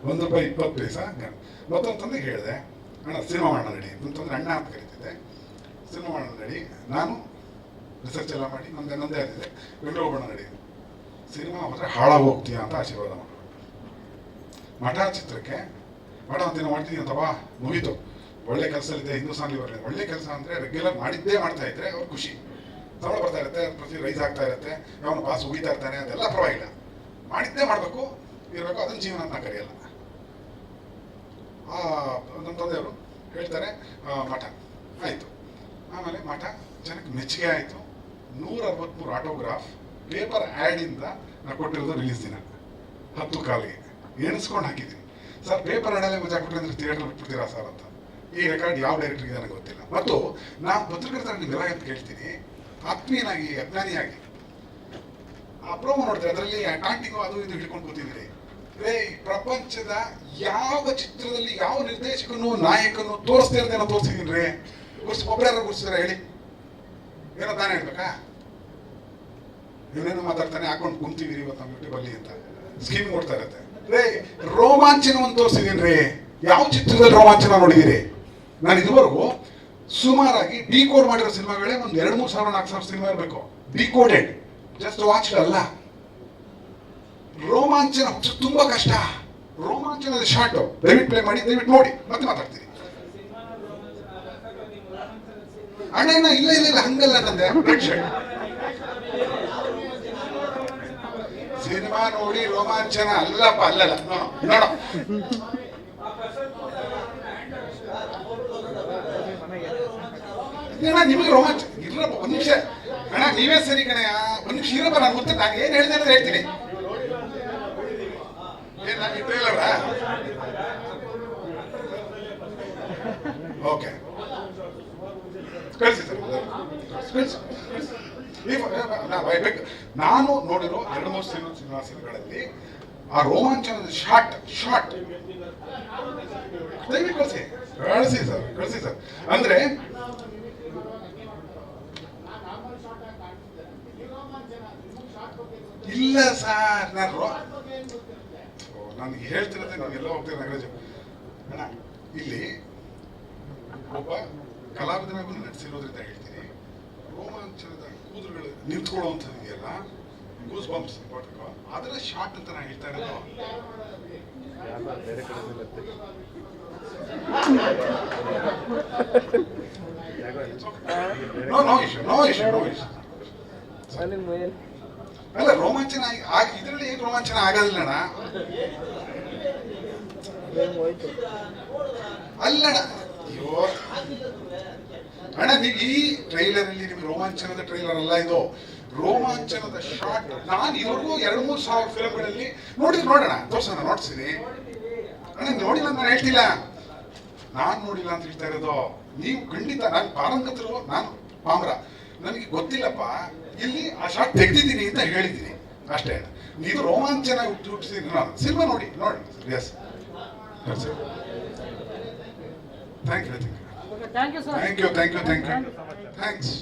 ₹1 20 ಪೈಸೆ. ಮತ್ತೊಂದು ತಂದೆ ಹೇಳಿದೆ, ಅಣ್ಣ ಸಿನಿಮಾ ಮಾಡೋಣ ನಡಿ ಅಂತಂದ್ರೆ, ಅಣ್ಣ ಅಂತ ಕರಿತಿದ್ದೆ. ಸಿನಿಮಾ ಮಾಡೋಣ ನಡಿ, ನಾನು ರಿಸರ್ಚ್ ಎಲ್ಲ ಮಾಡಿ ನಂದೇ ಆದಿದೆ, ಬೆಂಗಳೂರು ಹೋಗೋಣ ನಡಿ. ಸಿನಿಮಾ ಹೋದರೆ ಹಾಳಾಗಿ ಹೋಗ್ತೀಯ ಅಂತ ಆಶೀರ್ವಾದ ಮಾಡೋದು. ಮಠ ಚಿತ್ರಕ್ಕೆ ಮಠ ಅಂತಿನ ಮಾಡ್ತೀನಿ ಅಂತವಾ ಮುಗೀತು, ಒಳ್ಳೆ ಕೆಲಸದಲ್ಲಿದೆ, ಹಿಂದೂಸ್ತಾನಲ್ಲಿ ಬರಲಿ. ಒಳ್ಳೆ ಕೆಲಸ ಅಂದರೆ ರೆಗ್ಯುಲರ್ ಮಾಡಿದ್ದೇ ಮಾಡ್ತಾ ಇದ್ರೆ ಅವ್ರ ಖುಷಿ, ಸಂಬಳ ಬರ್ತಾ ಇರುತ್ತೆ, ಪ್ರತಿ ರೈಸ್ ಆಗ್ತಾ ಇರುತ್ತೆ, ಅವನು ಬಾಸ್ ಉಗಿತಾ ಇರ್ತಾನೆ, ಅದೆಲ್ಲ ಪರವಾಗಿಲ್ಲ. ಮಾಡಿದ್ದೇ ಮಾಡಬೇಕು ಇರಬೇಕು, ಅದನ್ನು ಜೀವನ ಅಂತ ಕರೆಯಲ್ಲ. ನಮ್ಮ ತಂದೆಯವರು ಹೇಳ್ತಾರೆ ಮಠ ಆಯಿತು. ಆಮೇಲೆ ಮಠ ಜನಕ್ಕೆ ಮೆಚ್ಚುಗೆ ಆಯಿತು. 163 ಆಟೋಗ್ರಾಫ್ ಪೇಪರ್ ಆ್ಯಡಿಂದ ನಾನು ಕೊಟ್ಟಿರೋದು ರಿಲೀಸ್ ದಿನ 10 ಕಾಲಿಗೆ ಎಣಿಸ್ಕೊಂಡು ಹಾಕಿದ್ದೀನಿ. ಸರ್ ಪೇಪರ್ ಆ್ಯಡಲ್ಲೇ ಮಜಾ ಕೊಟ್ಟರೆ ಅಂದರೆ ಥಿಯೇಟರ್ ಬಿಟ್ಬಿಡ್ತೀರಾ ಸರ್ ಅಂತ. ಈ ರೆಕಾರ್ಡ್ ಯಾವ ಡೈರೆಕ್ಟ್ರಿಗೆ ನನಗೆ ಗೊತ್ತಿಲ್ಲ. ಮತ್ತು ನಾನು ಪತ್ರಕರ್ತರ ನಿಮ್ಮೆಲ್ಲ ಅಂತ ಕೇಳ್ತೀನಿ, ಆತ್ಮೀಯನಾಗಿ ಅಜ್ಞಾನಿಯಾಗಿ ಆ ಪ್ರೋಮೋ ನೋಡ್ತಾರೆ, ಅದರಲ್ಲಿ ಟಾಂಟಿಂಗು ಅದು ಇದು ಹಿಡ್ಕೊಂಡು ಕೂತಿದ್ದೀರಿ. ಪ್ರಪಂಚದ ಯಾವ ಚಿತ್ರದಲ್ಲಿ ಯಾವ ನಿರ್ದೇಶಕನು ನಾಯಕನು ತೋರಿಸ್ತಾ ಇರೋದೇನೋ ತೋರಿಸಿದ್ದೀನಿ ರೀ. ಒಬ್ಬರ್ಯಾರು ಗುರ್ಸಿದಾರ ಹೇಳಿ, ಏನೋ ತಾನೇ ಹೇಳ್ಬೇಕಾ? ಇವನೇನು ಮಾತಾಡ್ತಾನೆ, ಹಾಕೊಂಡು ಕುಂತೀವಿ ಇವತ್ತು ನಮ್ಮ ಯೂಟ್ಯೂಬಲ್ಲಿ ಅಂತ ಸ್ಕೀಮ್ ಕೊಡ್ತಾ ಇರುತ್ತೆ. ರೋಮಾಂಚನವನ್ನು ತೋರಿಸಿದ್ದೀನಿ ರೀ. ಯಾವ ಚಿತ್ರದಲ್ಲಿ ರೋಮಾಂಚನ ನೋಡಿದ್ದೀರಿ? ನಾನು ಇದುವರೆಗೂ ಸುಮಾರಾಗಿ ಡಿಕೋಡ್ ಮಾಡಿರೋ ಸಿನಿಮಾಗಳೇ ಒಂದು 2-3 ಸಾವಿರ 4 ಸಾವಿರ ಸಿನಿಮಾ ಇರಬೇಕು. ಡಿಕೋಡೆಡ್, ಜಸ್ಟ್ ವಾಚ್ ಅಲ್ಲ. ರೋಮಾಂಚನ ತುಂಬಾ ಕಷ್ಟ. ರೋಮಾಂಚನದ ಶಾರ್ಟ್ ದಯವಿಟ್ಟು ಪ್ಲೇ ಮಾಡಿ, ದಯವಿಟ್ಟು ನೋಡಿ, ಮತ್ತೆ ಮಾತಾಡ್ತೀನಿ. ಅಣ್ಣ ಇಲ್ಲ ಇಲ್ಲ ಇಲ್ಲ ಹಂಗಲ್ಲ ನಂದೆ. ಸಿನಿಮಾ ನೋಡಿ ರೋಮಾಂಚನ ಅಲ್ಲಪ್ಪ, ಅಲ್ಲಲ್ಲ. ನೋಡ ನಿಮಗೆ ರೋಮಾಂಚ ಇರಪ್ಪ. 1 ನಿಮಿಷ ಅಣ್ಣ, ನೀವೇ ಸರಿ ಕಣ. 1 ನಿಮಿಷ ಇರಪ್ಪ, ನಾನು ಗೊತ್ತ ನಾನು ಏನ್ ಹೇಳಿದೆ ಅಂತ ಹೇಳ್ತೀನಿ. ಏನ್ ನಾನು ಇಟ್ಟಿಲ್ಲವ? ಓಕೆ ಕಳಿಸಿ ಸರ್, ಕಳಿಸಿ. ನಾನು ನೋಡಿರೋ 2-3 ಸಿನಿಮಾಗಳಲ್ಲಿ ಆ ರೋಮಾಂಚನದ ಶಾರ್ಟ್ ದಯವಿಟ್ಟು ಕಳಿಸಿ ಸರ್. ಅಂದ್ರೆ ಇಲ್ಲ ಸರ್, ನನಗೆ ಹೇಳ್ತಿರತ್ತೆ, ನೀವೆಲ್ಲ ಹೋಗ್ತೀರ ನಗರಾಜ್ ಅಣ್ಣ. ಇಲ್ಲಿ ಒಬ್ಬ ಕಲಾವಿದನ ನಡೆಸಿರೋದ್ರಿಂದ ಹೇಳ್ತೀನಿ, ರೋಮಾಂಚನದ ಕೂದಲುಗಳು ನಿಂತ್ಕೊಳ್ಳುವಂಥದ್ದು ಇದೆಯಲ್ಲ, ಗೂಸ್ ಬಂಪ್ಸ್ ಅದರ ಶಾರ್ಟ್ ಅಂತ ನಾನು ಹೇಳ್ತಾ ಇರೋದು. No issue. ಅಲ್ಲ, ರೋಮಾಂಚನ ಇದರಲ್ಲಿ ಏನು ರೋಮಾಂಚನ ಆಗೋದಿಲ್ಲಣ್ಣ. ಅಲ್ಲಣ್ಣ, ಅಯ್ಯೋ ಅಣ್ಣ, ನೀವು ಈ ಟ್ರೈಲರ್ ಅಲ್ಲಿ ನಿಮ್ಗೆ ರೋಮಾಂಚನದ ಟ್ರೈಲರ್ ಅಲ್ಲ ಇದು, ರೋಮಾಂಚನದ ಶಾರ್ಟ್. ನಾನು ಇವ್ರಿಗೂ 2-3 ಸಾವಿರ ಫಿಲ್ಮ್ಗಳಲ್ಲಿ ನೋಡೋಣ, ತೋರ್ಸೋಣ, ನೋಡ್ತೀನಿ ಅಣ್ಣ. ನೋಡಿಲ್ಲ ನಾನು ಹೇಳ್ತಿಲ್ಲ, ನಾನು ನೋಡಿಲ್ಲ ಅಂತ ಹೇಳ್ತಾ ಇರೋದು. ನೀವು ಖಂಡಿತ, ನಾನು ಪಾರಂಗತರು, ನಾನು ಪಾಮ್ರ, ನನಗೆ ಗೊತ್ತಿಲ್ಲಪ್ಪ. ಇಲ್ಲಿ ಆ ಶಾರ್ಟ್ ತೆಗೆದಿದ್ದೀನಿ ಅಂತ ಹೇಳಿದ್ದೀನಿ ಅಷ್ಟೇ. ಇದು ರೋಮಾಂಚನ ಹುಟ್ಟಿಸಿದ್ದೀನಿ ನಾನು. ಸಿನಿಮಾ ನೋಡಿ. Yes sir, thank you thanks.